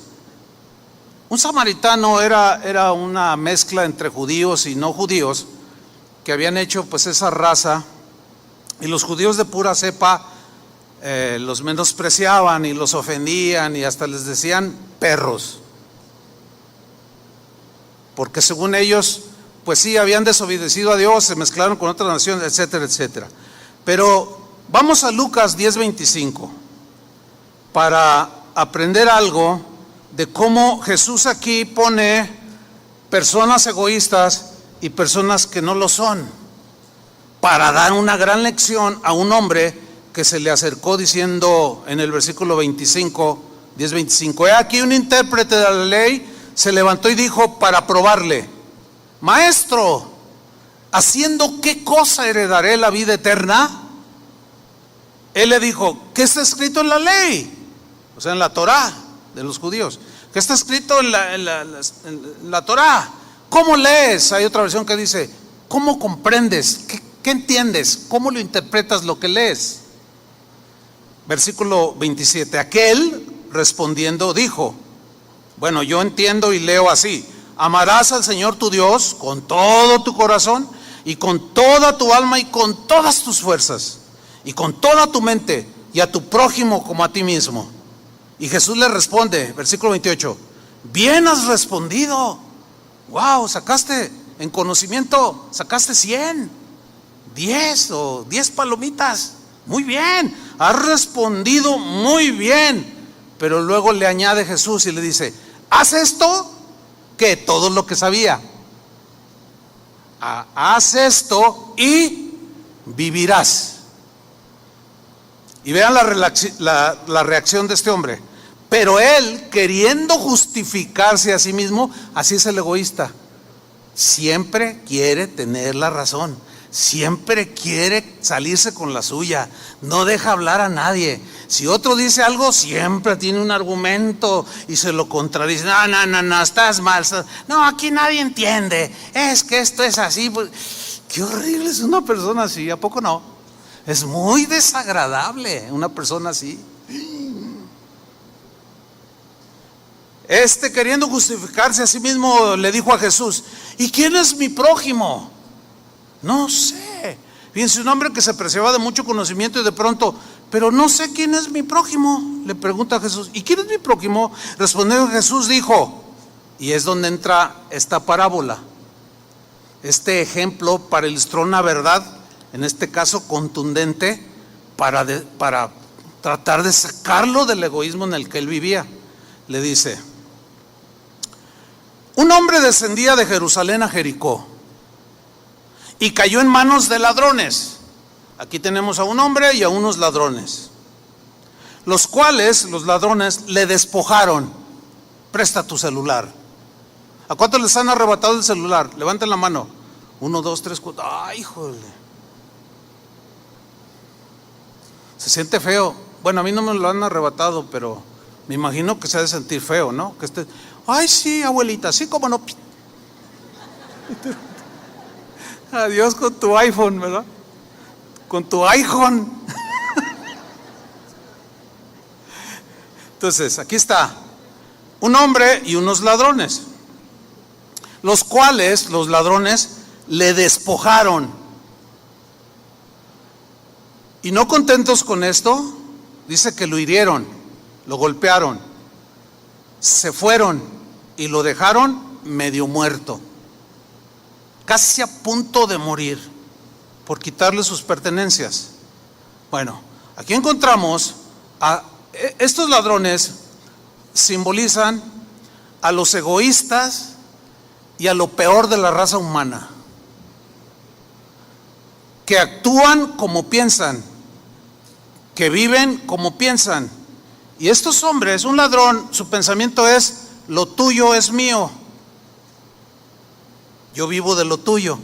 Un samaritano era una mezcla entre judíos y no judíos que habían hecho pues esa raza, y los judíos de pura cepa los menospreciaban y los ofendían y hasta les decían perros, porque según ellos pues sí habían desobedecido a Dios, se mezclaron con otras naciones, etcétera, etcétera. Pero vamos a Lucas 10:25 para aprender algo de cómo Jesús aquí pone personas egoístas y personas que no lo son, para dar una gran lección a un hombre que se le acercó diciendo en el versículo 25, 10:25: he aquí un intérprete de la ley se levantó y dijo para probarle: Maestro, ¿haciendo qué cosa heredaré la vida eterna? Él le dijo: ¿qué está escrito en la ley? O sea, en la Torá de los judíos. ¿Qué está escrito en la Torá? ¿Cómo lees? Hay otra versión que dice: ¿cómo comprendes? ¿Qué entiendes? ¿Cómo lo interpretas lo que lees? Versículo 27. Aquel respondiendo dijo: bueno, yo entiendo y leo así: amarás al Señor tu Dios con todo tu corazón y con toda tu alma y con todas tus fuerzas y con toda tu mente, y a tu prójimo como a ti mismo. Y Jesús le responde, versículo 28: bien has respondido. Wow, sacaste en conocimiento, sacaste 100, 10 palomitas. Muy bien, has respondido muy bien. Pero luego le añade Jesús y le dice: haz esto, que todo lo que sabía. Haz esto y vivirás. Y vean la reacción de este hombre. Pero él, queriendo justificarse a sí mismo, así es el egoísta, siempre quiere tener la razón, siempre quiere salirse con la suya, no deja hablar a nadie. Si otro dice algo, siempre tiene un argumento y se lo contradice. No, estás mal. No, aquí nadie entiende. Es que esto es así. Qué horrible es una persona así, ¿a poco no? Es muy desagradable una persona así. Queriendo justificarse a sí mismo, le dijo a Jesús: ¿y quién es mi prójimo? No sé. Fíjense, un hombre que se preciaba de mucho conocimiento y de pronto: pero no sé quién es mi prójimo. Le pregunta a Jesús: ¿y quién es mi prójimo? Respondiendo Jesús dijo, y es donde entra esta parábola, este ejemplo para ilustrar una verdad, en este caso contundente, para tratar de sacarlo del egoísmo en el que él vivía. Le dice: un hombre descendía de Jerusalén a Jericó y cayó en manos de ladrones. Aquí tenemos a un hombre y a unos ladrones, los cuales, los ladrones, le despojaron. Presta tu celular. ¿A cuántos les han arrebatado el celular? Levanten la mano. 1, 2, 3, 4. ¡Ay, híjole! Se siente feo. Bueno, a mí no me lo han arrebatado, pero me imagino que se ha de sentir feo, ¿no? Que esté: ay, sí, abuelita, sí, cómo no. Adiós con tu iPhone, ¿verdad? Con tu iPhone. Entonces, aquí está un hombre y unos ladrones, los cuales, los ladrones, le despojaron. Y no contentos con esto, dice que lo hirieron, lo golpearon, se fueron y lo dejaron medio muerto, casi a punto de morir, por quitarle sus pertenencias. Bueno, aquí encontramos a estos ladrones, simbolizan a los egoístas y a lo peor de la raza humana, que actúan como piensan, que viven como piensan. Y estos hombres, un ladrón, su pensamiento es: lo tuyo es mío, yo vivo de lo tuyo.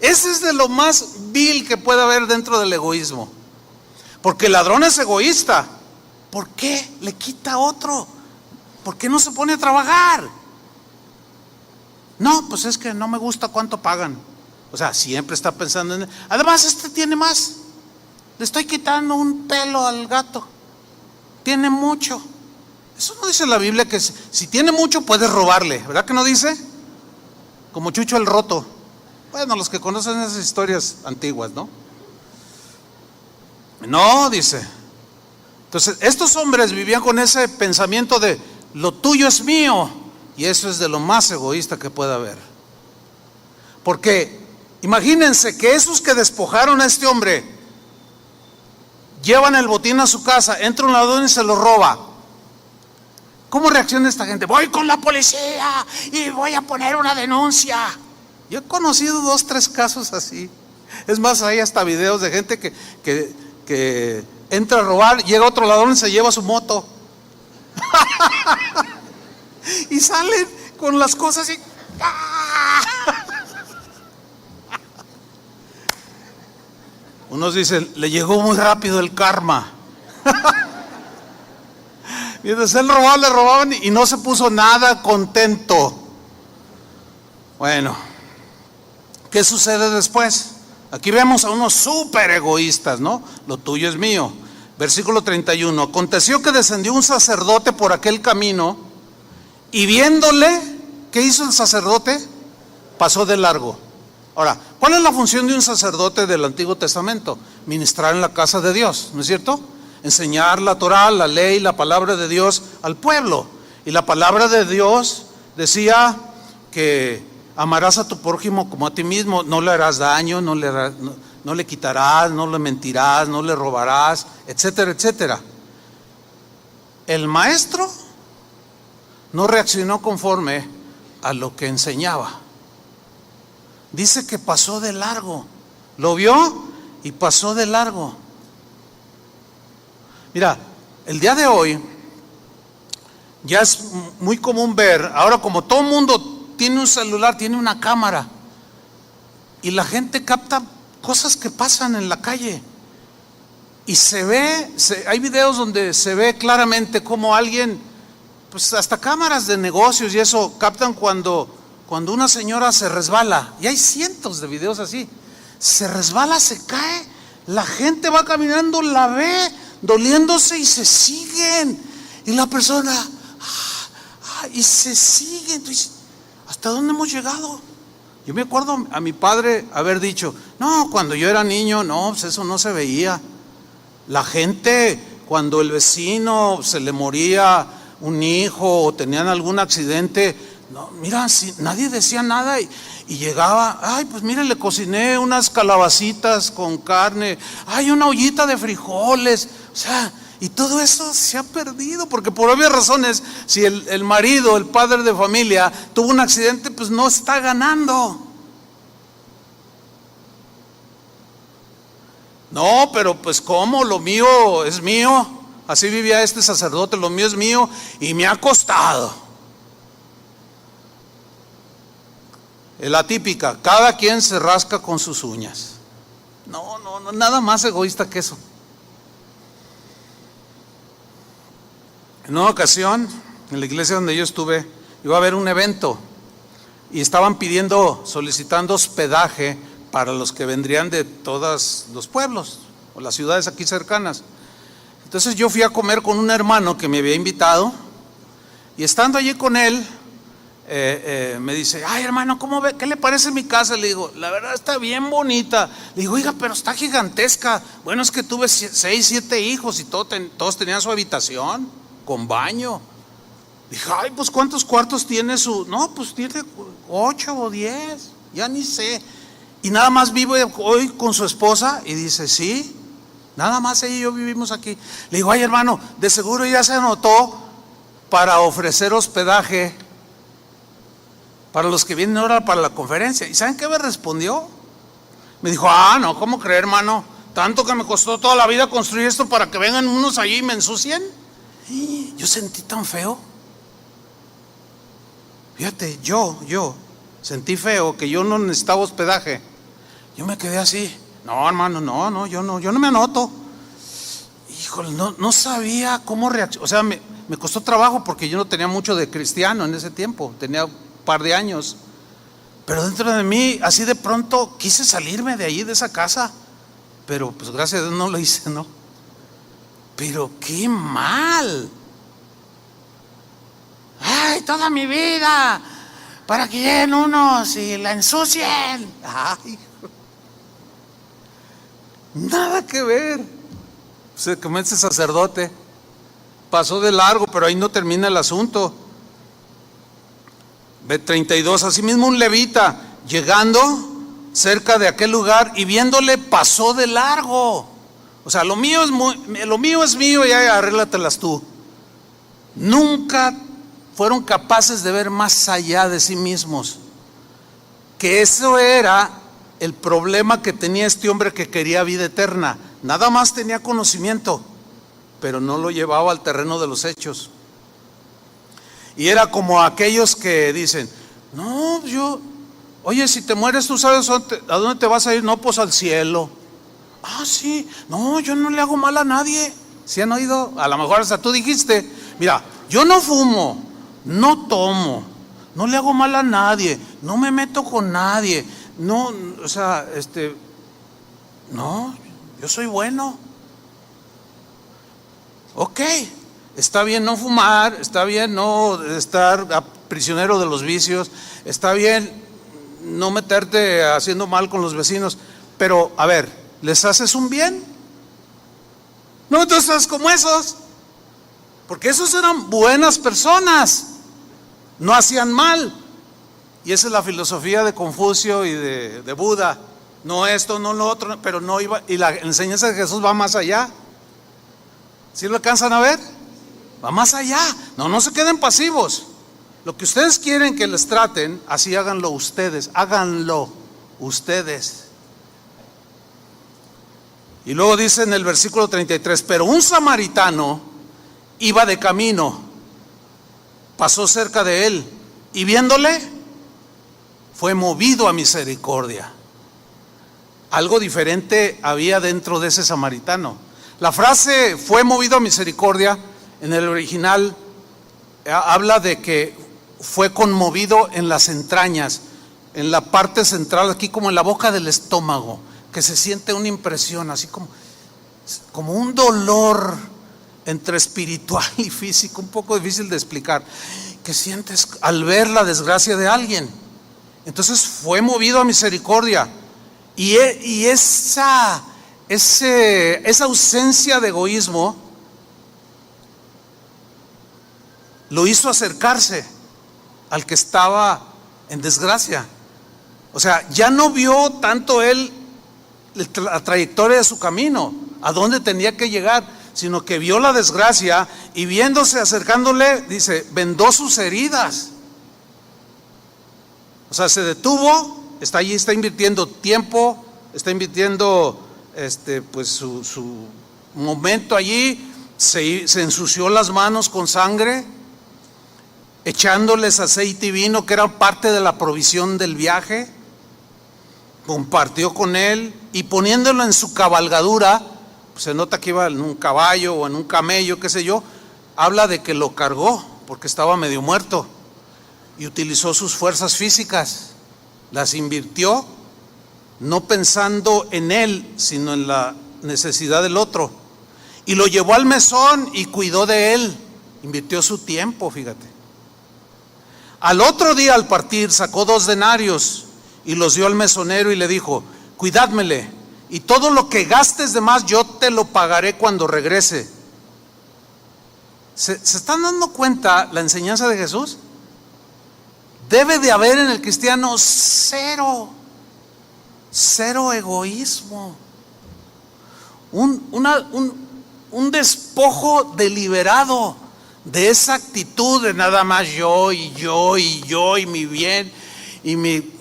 Ese es de lo más vil que puede haber dentro del egoísmo, porque el ladrón es egoísta. ¿Por qué le quita a otro? ¿Por qué no se pone a trabajar? No, pues es que no me gusta cuánto pagan. O sea, siempre está pensando en... Además, tiene más. Le estoy quitando un pelo al gato. Tiene mucho. Eso no dice la Biblia, que si tiene mucho puedes robarle, ¿verdad que no dice? Como Chucho el Roto. Bueno, los que conocen esas historias antiguas, ¿no? No, dice. Entonces, estos hombres vivían con ese pensamiento de: lo tuyo es mío. Y eso es de lo más egoísta que pueda haber. Porque imagínense que esos que despojaron a este hombre llevan el botín a su casa, entra un ladrón y se lo roba. ¿Cómo reacciona esta gente? Voy con la policía y voy a poner una denuncia. Yo he conocido 2, 3 casos así. Es más, hay hasta videos de gente que entra a robar, llega otro ladrón y se lleva su moto. Y salen con las cosas y ¡ah! Unos dicen, le llegó muy rápido el karma. Mientras él robaba, le robaban y no se puso nada contento. Bueno, ¿qué sucede después? Aquí vemos a unos súper egoístas, ¿no? Lo tuyo es mío. Versículo 31. Aconteció que descendió un sacerdote por aquel camino y viéndole, ¿qué hizo el sacerdote? Pasó de largo. Ahora, ¿cuál es la función de un sacerdote del Antiguo Testamento? Ministrar en la casa de Dios, ¿no es cierto? Enseñar la Torá, la ley, la palabra de Dios al pueblo. Y la palabra de Dios decía que amarás a tu prójimo como a ti mismo, no le harás daño, no le quitarás, no le mentirás, no le robarás, etcétera, etcétera. El maestro no reaccionó conforme a lo que enseñaba. Dice que pasó de largo, lo vio y pasó de largo. Mira, el día de hoy ya es muy común ver, ahora como todo el mundo tiene un celular, tiene una cámara, y la gente capta cosas que pasan en la calle. Y hay videos donde se ve claramente cómo alguien, pues hasta cámaras de negocios y eso, captan cuando una señora se resbala. Y hay cientos de videos así. Se resbala, se cae, la gente va caminando, la ve doliéndose y se siguen. Y la persona, y se siguen. Entonces, ¿hasta dónde hemos llegado? Yo me acuerdo a mi padre haber dicho, no, cuando yo era niño, no, pues eso no se veía. La gente, cuando el vecino se le moría un hijo o tenían algún accidente, no, mira, si nadie decía nada y llegaba, ay, pues mire, le cociné unas calabacitas con carne, ay, una ollita de frijoles, o sea, y todo eso se ha perdido, porque por obvias razones, si el marido, el padre de familia, tuvo un accidente, pues no está ganando. No, pero pues ¿cómo? Lo mío es mío. Así vivía este sacerdote, lo mío es mío y me ha costado. Es la típica, cada quien se rasca con sus uñas. No, nada más egoísta que eso. En una ocasión, en la iglesia donde yo estuve, iba a haber un evento y estaban solicitando hospedaje para los que vendrían de todos los pueblos o las ciudades aquí cercanas. Entonces yo fui a comer con un hermano que me había invitado y estando allí con él, me dice, ay hermano, ¿cómo ve? ¿Qué le parece mi casa? Le digo, la verdad está bien bonita. Le digo, oiga, pero está gigantesca. Bueno, es que tuve 6, 7 hijos y todos tenían su habitación con baño. Dije, ay, pues ¿cuántos cuartos tiene su? No, pues tiene 8 o 10, ya ni sé. Y nada más vivo hoy con su esposa. Y dice, sí, nada más ella y yo vivimos aquí. Le digo, ay hermano, de seguro ya se anotó para ofrecer hospedaje para los que vienen ahora para la conferencia. ¿Y saben qué me respondió? Me dijo, no, ¿cómo creer, hermano? Tanto que me costó toda la vida construir esto para que vengan unos allí y me ensucien. Y yo sentí tan feo. Fíjate, yo sentí feo que yo no necesitaba hospedaje. Yo me quedé así. No, hermano, no, yo no me anoto. Híjole, no sabía cómo reaccionar. O sea, me costó trabajo porque yo no tenía mucho de cristiano en ese tiempo. Tenía un par de años. Pero dentro de mí, así de pronto, quise salirme de ahí, de esa casa. Pero pues gracias a Dios no lo hice, ¿no? Pero qué mal. Ay, toda mi vida para que lleguen unos y la ensucien. Ay, nada que ver. Se comienza el sacerdote, pasó de largo, pero ahí no termina el asunto. Ve 32, asimismo un levita llegando cerca de aquel lugar y viéndole pasó de largo. O sea, lo mío es mío y arréglatelas tú. Nunca fueron capaces de ver más allá de sí mismos. Que eso era el problema que tenía este hombre que quería vida eterna. Nada más tenía conocimiento, pero no lo llevaba al terreno de los hechos. Y era como aquellos que dicen, no, oye, si te mueres, ¿tú sabes a dónde te vas a ir? No, pues al cielo. Ah, sí, no, yo no le hago mal a nadie. ¿Sí han oído? A lo mejor hasta tú dijiste, mira, yo no fumo, no tomo, no le hago mal a nadie, no me meto con nadie, no, o sea, no, yo soy bueno. Ok, está bien no fumar, está bien no estar prisionero de los vicios, está bien no meterte haciendo mal con los vecinos, pero a ver, ¿les haces un bien? No, entonces como esos, porque esos eran buenas personas, no hacían mal. Y esa es la filosofía de Confucio y de Buda. No esto, no lo otro, pero no iba. Y la enseñanza de Jesús va más allá. ¿Sí lo alcanzan a ver? Va más allá. No se queden pasivos. Lo que ustedes quieren que les traten, así háganlo ustedes. Háganlo ustedes. Y luego dice en el versículo 33, pero un samaritano iba de camino, pasó cerca de él y viéndole, fue movido a misericordia. Algo diferente había dentro de ese samaritano. La frase fue movido a misericordia en el original habla de que fue conmovido en las entrañas, en la parte central, aquí como en la boca del estómago, que se siente una impresión, así como un dolor entre espiritual y físico, un poco difícil de explicar, que sientes al ver la desgracia de alguien. Entonces fue movido a misericordia. Y esa ausencia de egoísmo lo hizo acercarse al que estaba en desgracia. O sea, ya no vio tanto él la trayectoria de su camino, a dónde tenía que llegar, sino que vio la desgracia y viéndose, acercándole, dice, vendó sus heridas. O sea, se detuvo, está allí, está invirtiendo tiempo, está invirtiendo pues su momento allí, se ensució las manos con sangre, echándoles aceite y vino, que era parte de la provisión del viaje, compartió con él y poniéndolo en su cabalgadura, pues se nota que iba en un caballo o en un camello, qué sé yo, habla de que lo cargó porque estaba medio muerto y utilizó sus fuerzas físicas, las invirtió, no pensando en él, sino en la necesidad del otro, y lo llevó al mesón y cuidó de él, invirtió su tiempo, fíjate. Al otro día al partir sacó 2 denarios y los dio al mesonero y le dijo, cuidádmele, y todo lo que gastes de más yo te lo pagaré cuando regrese. ¿Se están dando cuenta la enseñanza de Jesús? Debe de haber en el cristiano cero egoísmo, un despojo deliberado de esa actitud de nada más yo y mi bien y mi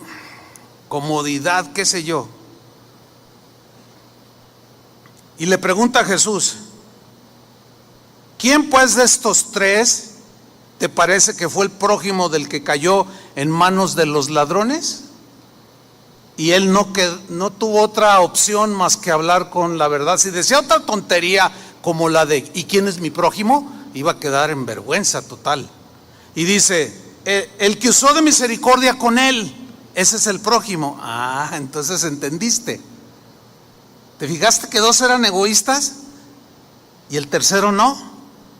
comodidad, qué sé yo. Y le pregunta a Jesús, ¿quién pues de estos 3 te parece que fue el prójimo del que cayó en manos de los ladrones? Y él no tuvo otra opción más que hablar con la verdad. Si decía otra tontería como la de ¿y quién es mi prójimo?, iba a quedar en vergüenza total. Y dice, el que usó de misericordia con él, ese es el prójimo. Ah, entonces entendiste. ¿Te fijaste que 2 eran egoístas y el tercero no?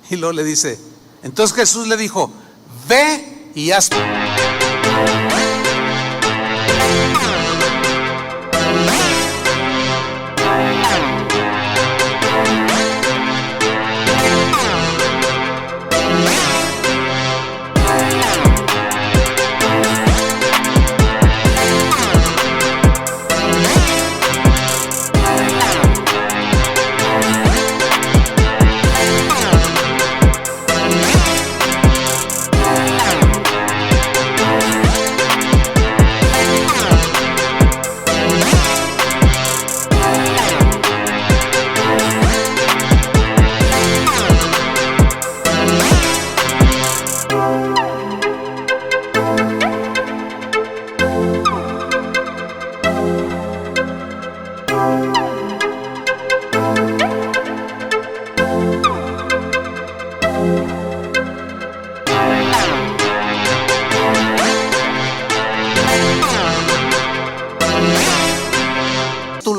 Y luego le dice, entonces Jesús le dijo, ve y haz.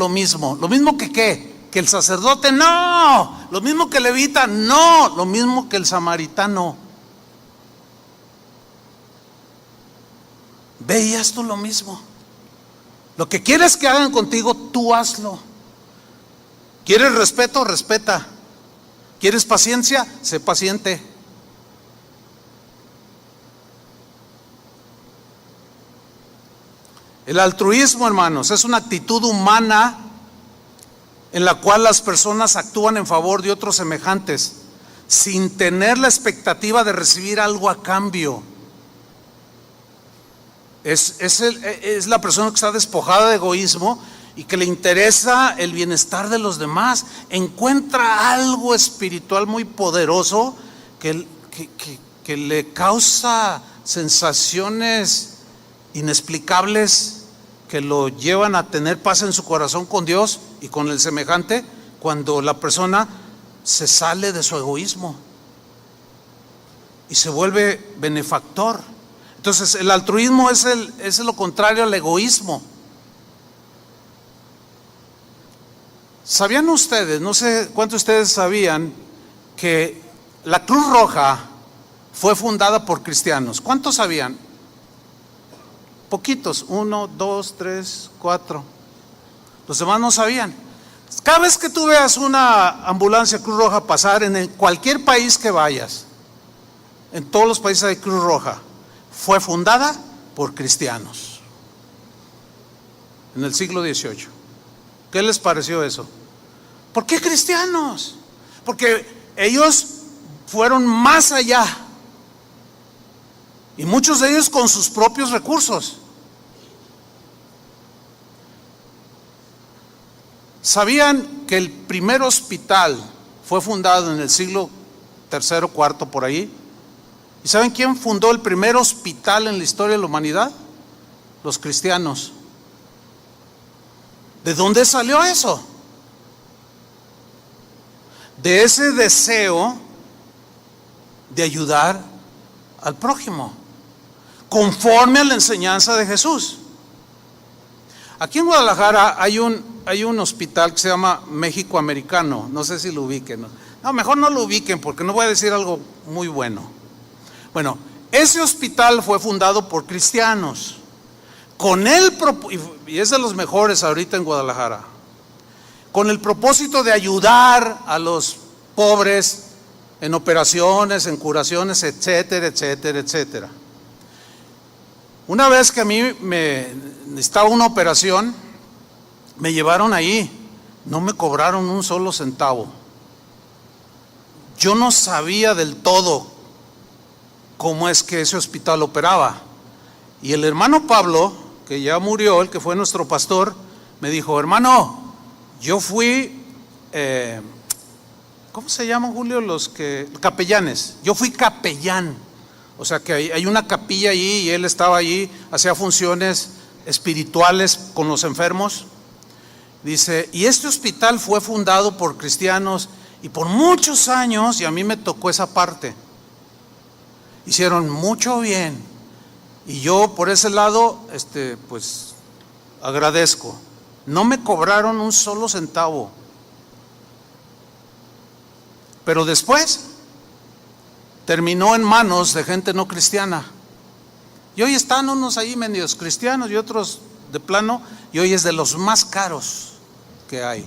lo mismo. ¿Lo mismo que qué? ¿Que el sacerdote? No. ¿Lo mismo que el levita? No. Lo mismo que el samaritano. ¿Veías tú lo mismo? Lo que quieres que hagan contigo, tú hazlo. ¿Quieres respeto? Respeta. ¿Quieres paciencia? Sé paciente. El altruismo, hermanos, es una actitud humana en la cual las personas actúan en favor de otros semejantes sin tener la expectativa de recibir algo a cambio. Es la persona que está despojada de egoísmo y que le interesa el bienestar de los demás. Encuentra algo espiritual muy poderoso que le causa sensaciones inexplicables que lo llevan a tener paz en su corazón con Dios y con el semejante, cuando la persona se sale de su egoísmo y se vuelve benefactor. Entonces el altruismo es lo contrario al egoísmo. ¿Sabían ustedes, no sé cuántos de ustedes sabían, que la Cruz Roja fue fundada por cristianos? ¿Cuántos sabían? Poquitos, 1, 2, 3, 4. Los demás no sabían. Cada vez que tú veas una ambulancia Cruz Roja pasar en cualquier país que vayas, en todos los países hay Cruz Roja, fue fundada por cristianos en el siglo XVIII. ¿Qué les pareció eso? ¿Por qué cristianos? Porque ellos fueron más allá. Y muchos de ellos con sus propios recursos. ¿Sabían que el primer hospital fue fundado en el siglo III, IV, por ahí? ¿Y saben quién fundó el primer hospital en la historia de la humanidad? Los cristianos. ¿De dónde salió eso? De ese deseo de ayudar al prójimo, conforme a la enseñanza de Jesús. Aquí en Guadalajara hay un hospital que se llama México Americano. No sé si lo ubiquen. No, mejor no lo ubiquen porque no voy a decir algo muy bueno. Bueno, ese hospital fue fundado por cristianos y es de los mejores ahorita en Guadalajara, con el propósito de ayudar a los pobres en operaciones, en curaciones, etcétera, etcétera, etcétera. Una vez que a mí me necesitaba una operación, me llevaron ahí, no me cobraron un solo centavo. Yo no sabía del todo cómo es que ese hospital operaba. Y el hermano Pablo, que ya murió, el que fue nuestro pastor, me dijo: hermano, yo fui, ¿cómo se llaman, Julio? Capellanes. Yo fui capellán. O sea que hay una capilla allí y él estaba allí, hacía funciones espirituales con los enfermos. Dice, y este hospital fue fundado por cristianos y por muchos años, y a mí me tocó esa parte. Hicieron mucho bien y yo por ese lado, pues agradezco. No me cobraron un solo centavo. Pero después terminó en manos de gente no cristiana. Y hoy están unos ahí medios cristianos y otros de plano, y hoy es de los más caros que hay.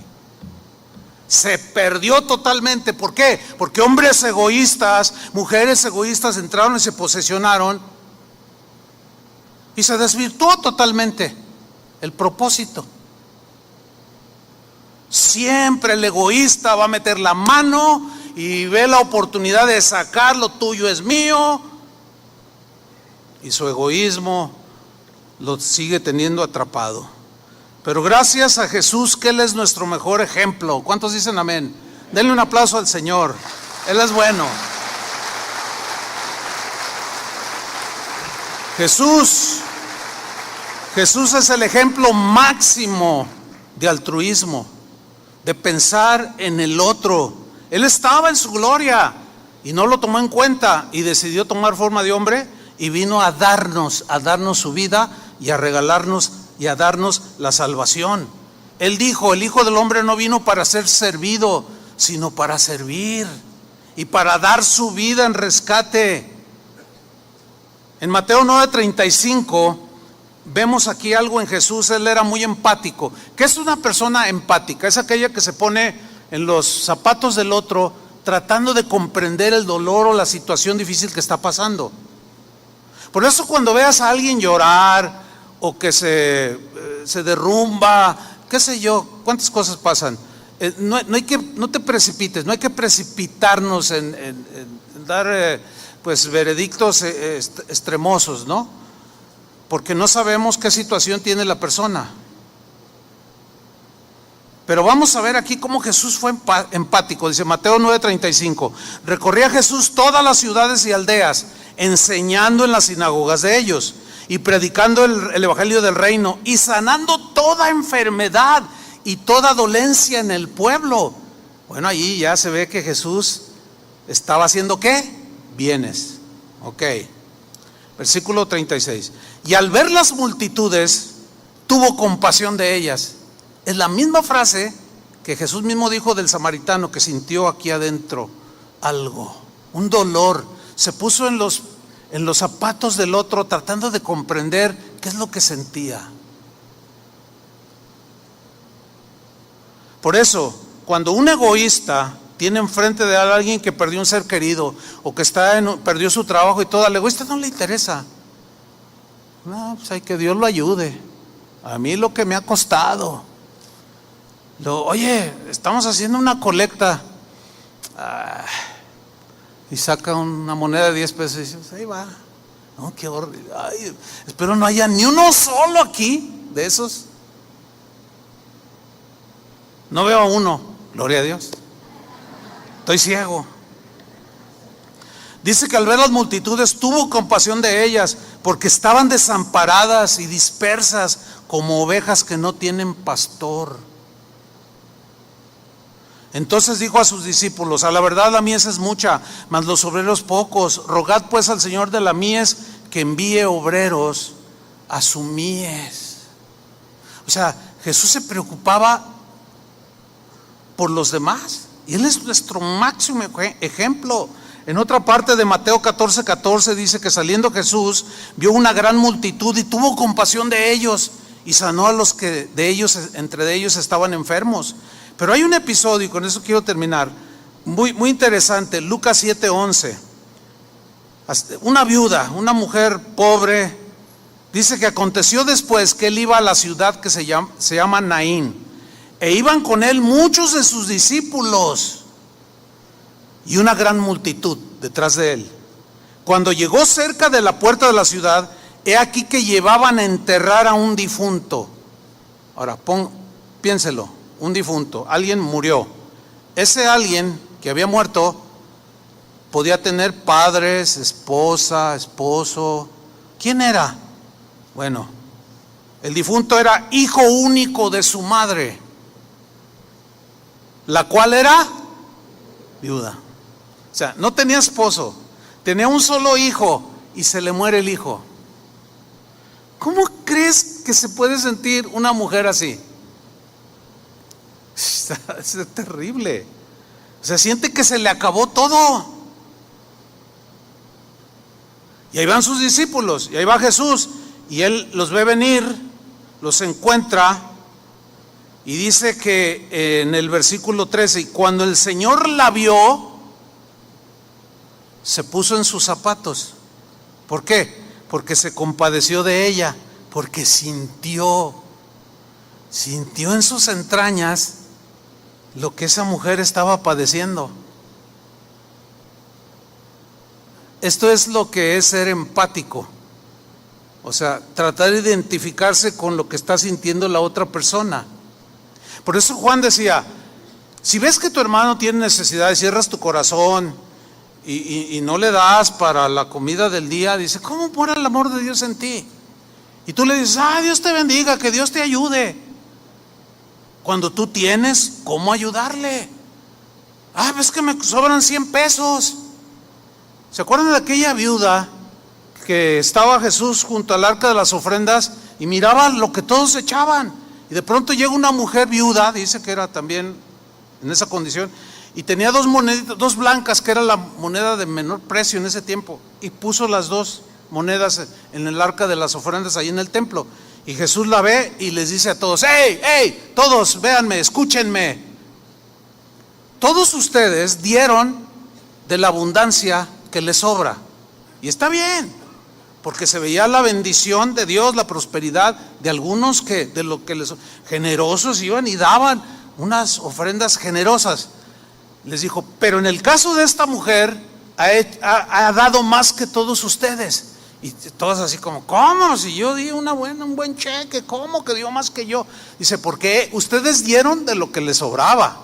Se perdió totalmente. ¿Por qué? Porque hombres egoístas, mujeres egoístas entraron y se posesionaron y se desvirtuó totalmente el propósito. Siempre el egoísta va a meter la mano y ve la oportunidad de sacar, lo tuyo es mío, y su egoísmo lo sigue teniendo atrapado. Pero gracias a Jesús, que Él es nuestro mejor ejemplo. ¿Cuántos dicen amén? Denle un aplauso al Señor. Él es bueno. Jesús es el ejemplo máximo de altruismo, de pensar en el otro. Él estaba en su gloria y no lo tomó en cuenta y decidió tomar forma de hombre y vino a darnos su vida y a regalarnos y a darnos la salvación. Él dijo, el Hijo del Hombre no vino para ser servido, sino para servir y para dar su vida en rescate. En Mateo 9:35 vemos aquí algo en Jesús. Él era muy empático. ¿Qué es una persona empática? Es aquella que se pone en los zapatos del otro, tratando de comprender el dolor o la situación difícil que está pasando. Por eso cuando veas a alguien llorar o que se derrumba, qué sé yo, cuántas cosas pasan, no te precipites, no hay que precipitarnos en dar pues veredictos extremosos, ¿no? Porque no sabemos qué situación tiene la persona. Pero vamos a ver aquí cómo Jesús fue empático. Dice Mateo 9:35, recorría Jesús todas las ciudades y aldeas, enseñando en las sinagogas de ellos y predicando el evangelio del reino y sanando toda enfermedad y toda dolencia en el pueblo. Bueno, allí ya se ve que Jesús estaba haciendo ¿qué? Bienes. Ok. Versículo 36. Y al ver las multitudes, tuvo compasión de ellas. Es la misma frase que Jesús mismo dijo del samaritano, que sintió aquí adentro algo, un dolor. Se puso en los zapatos del otro, tratando de comprender qué es lo que sentía. Por eso, cuando un egoísta tiene enfrente de alguien que perdió un ser querido o que perdió su trabajo y todo, al egoísta no le interesa. No, pues hay que Dios lo ayude. A mí lo que me ha costado. Oye, estamos haciendo una colecta. Y saca una moneda de 10 pesos y dice, pues ahí va. No, qué horrible. Ay, espero no haya ni uno solo aquí de esos. No veo a uno, gloria a Dios. Estoy ciego. Dice que al ver las multitudes tuvo compasión de ellas, porque estaban desamparadas y dispersas como ovejas que no tienen pastor. Entonces dijo a sus discípulos, a la verdad la mies es mucha, mas los obreros pocos. Rogad pues al Señor de la mies que envíe obreros a su mies. O sea, Jesús se preocupaba por los demás. Y Él es nuestro máximo ejemplo. En otra parte de Mateo 14:14 dice que saliendo Jesús vio una gran multitud y tuvo compasión de ellos y sanó a los que entre ellos estaban enfermos. Pero hay un episodio, y con eso quiero terminar, muy, muy interesante. Lucas 7:11. Una viuda, una mujer pobre, dice que aconteció después que él iba a la ciudad que se llama Naín, e iban con él muchos de sus discípulos y una gran multitud detrás de él. Cuando llegó cerca de la puerta de la ciudad, he aquí que llevaban a enterrar a un difunto. Ahora, piénselo, un difunto, alguien murió. Ese alguien que había muerto podía tener padres, esposa, esposo. ¿Quién era? Bueno, el difunto era hijo único de su madre, la cual era viuda. O sea, no tenía esposo, tenía un solo hijo y se le muere el hijo. ¿Cómo crees que se puede sentir una mujer así? Es terrible. O sea, siente que se le acabó todo. Y ahí van sus discípulos, y ahí va Jesús, y Él los ve venir, los encuentra, y dice que en el versículo 13, y cuando el Señor la vio, se puso en sus zapatos. ¿Por qué? Porque se compadeció de ella, porque sintió en sus entrañas lo que esa mujer estaba padeciendo. Esto es lo que es ser empático. O sea, tratar de identificarse con lo que está sintiendo la otra persona. Por eso Juan decía, si ves que tu hermano tiene necesidad, cierras tu corazón y no le das para la comida del día, dice, ¿cómo mora el amor de Dios en ti? Y tú le dices, Dios te bendiga, que Dios te ayude. Cuando tú tienes, ¿cómo ayudarle? Es que me sobran 100 pesos. ¿Se acuerdan de aquella viuda que estaba Jesús junto al arca de las ofrendas y miraba lo que todos echaban? Y de pronto llega una mujer viuda, dice que era también en esa condición, y tenía dos moneditas, dos blancas, que era la moneda de menor precio en ese tiempo, y puso las dos monedas en el arca de las ofrendas ahí en el templo. Y Jesús la ve y les dice a todos: ¡Hey, hey! Todos, véanme, escúchenme. Todos ustedes dieron de la abundancia que les sobra. Y está bien, porque se veía la bendición de Dios, la prosperidad de algunos que de lo que les generosos iban y daban unas ofrendas generosas. Les dijo: pero en el caso de esta mujer ha dado más que todos ustedes. Y todos así como: ¿cómo? Si yo di un buen cheque, ¿cómo que dio más que yo? Dice: porque ustedes dieron de lo que les sobraba.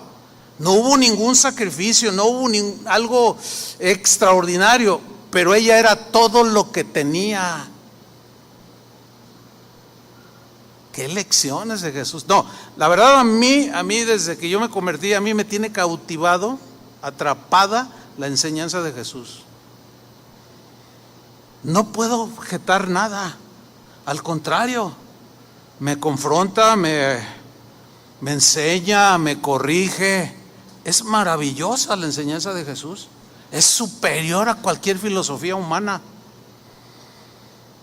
No hubo ningún sacrificio, no hubo algo extraordinario, pero ella era todo lo que tenía. ¿Qué lecciones de Jesús? No, la verdad a mí desde que yo me convertí, a mí me tiene cautivado, atrapada la enseñanza de Jesús. No puedo objetar nada, al contrario, me confronta, me enseña, me corrige. Es maravillosa la enseñanza de Jesús, es superior a cualquier filosofía humana.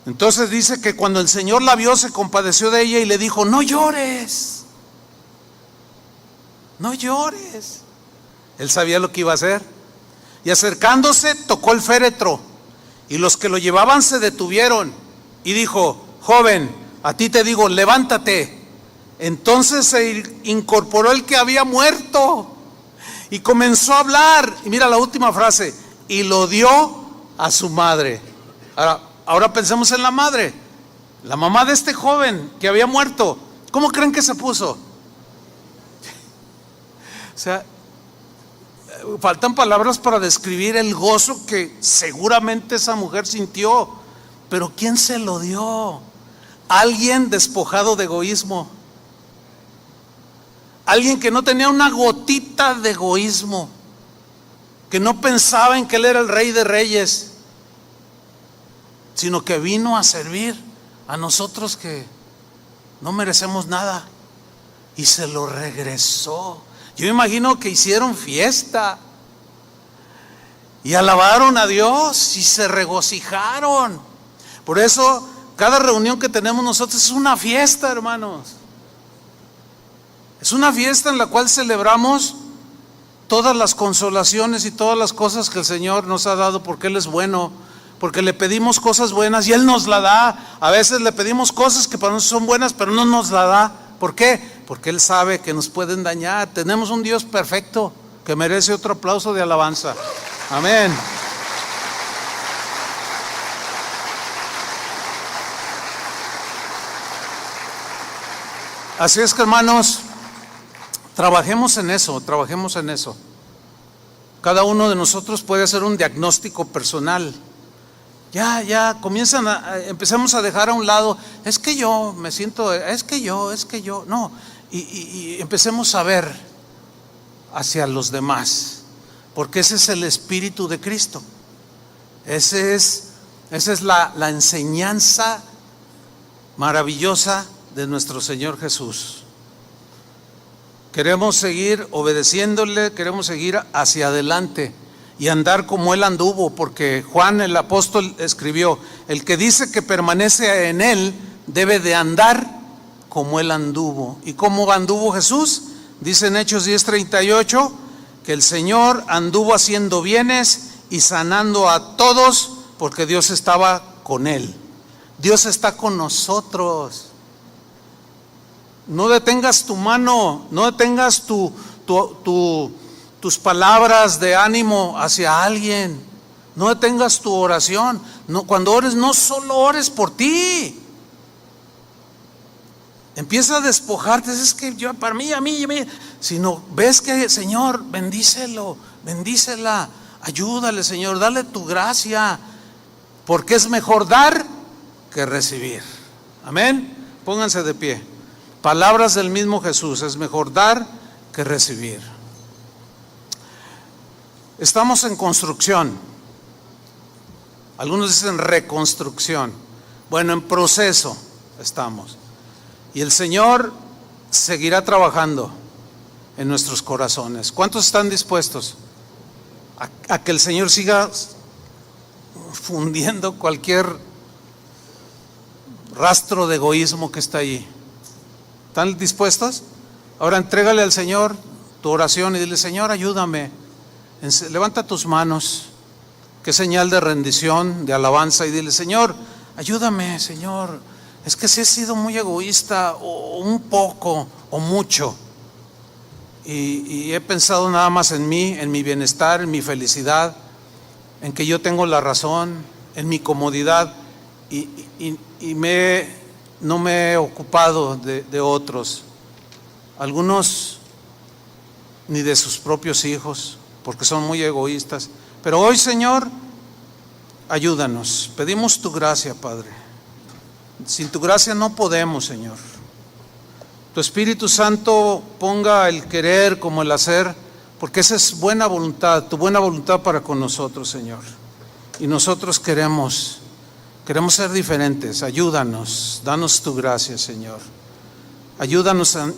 Entonces dice que cuando el Señor la vio, se compadeció de ella y le dijo: no llores, no llores. Él sabía lo que iba a hacer, y acercándose tocó el féretro, y los que lo llevaban se detuvieron, y dijo: joven, a ti te digo, levántate. Entonces se incorporó el que había muerto y comenzó a hablar. Y mira la última frase: y lo dio a su madre. Ahora pensemos en la madre, la mamá de este joven que había muerto. ¿Cómo creen que se puso? O sea, faltan palabras para describir el gozo que seguramente esa mujer sintió. Pero ¿quién se lo dio? Alguien despojado de egoísmo, alguien que no tenía una gotita de egoísmo, que no pensaba en que Él era el Rey de Reyes, sino que vino a servir a nosotros que no merecemos nada, y se lo regresó. Yo me imagino que hicieron fiesta y alabaron a Dios y se regocijaron. Por eso cada reunión que tenemos nosotros es una fiesta, hermanos. Es una fiesta en la cual celebramos todas las consolaciones y todas las cosas que el Señor nos ha dado, porque Él es bueno, porque le pedimos cosas buenas y Él nos la da. A veces le pedimos cosas que para nosotros son buenas, pero no nos la da. ¿Por qué? Porque Él sabe que nos pueden dañar. Tenemos un Dios perfecto que merece otro aplauso de alabanza. Amén. Así es que, hermanos, trabajemos en eso, trabajemos en eso. Cada uno de nosotros puede hacer un diagnóstico personal. Ya empecemos a dejar a un lado: es que yo me siento, es que yo, no. Y empecemos a ver hacia los demás, porque ese es el Espíritu de Cristo. Esa es la enseñanza maravillosa de nuestro Señor Jesús. Queremos seguir obedeciéndole, queremos seguir hacia adelante y andar como Él anduvo, porque Juan el apóstol escribió: el que dice que permanece en Él debe de andar como Él anduvo. ¿Y cómo anduvo Jesús? Dice en Hechos 10:38 que el Señor anduvo haciendo bienes y sanando a todos, porque Dios estaba con Él. Dios está con nosotros. No detengas tu mano, no detengas tus palabras de ánimo hacia alguien, no detengas tu oración. No, cuando ores, no solo ores por ti, empieza a despojarte. Es que yo, para mí, a mí, sino ves que: Señor, bendícelo, bendícela, ayúdale, Señor, dale tu gracia, porque es mejor dar que recibir. Amén. Pónganse de pie. Palabras del mismo Jesús: es mejor dar que recibir. Estamos en construcción. Algunos dicen reconstrucción. Bueno, en proceso estamos. Y el Señor seguirá trabajando en nuestros corazones. ¿Cuántos están dispuestos a que el Señor siga fundiendo cualquier rastro de egoísmo que está allí? ¿Están dispuestos? Ahora entrégale al Señor tu oración y dile: Señor, ayúdame. Levanta tus manos, qué señal de rendición, de alabanza, y dile: Señor, ayúdame, Señor. Es que si he sido muy egoísta, o un poco, o mucho, y he pensado nada más en mí, en mi bienestar, en mi felicidad, en que yo tengo la razón, en mi comodidad, y no me he ocupado de otros, algunos ni de sus propios hijos, porque son muy egoístas. Pero hoy, Señor, ayúdanos, pedimos tu gracia, Padre. Sin tu gracia no podemos, Señor. Tu Espíritu Santo ponga el querer como el hacer, porque esa es buena voluntad, tu buena voluntad para con nosotros, Señor. Y nosotros queremos ser diferentes. Ayúdanos, danos tu gracia, Señor. Ayúdanos a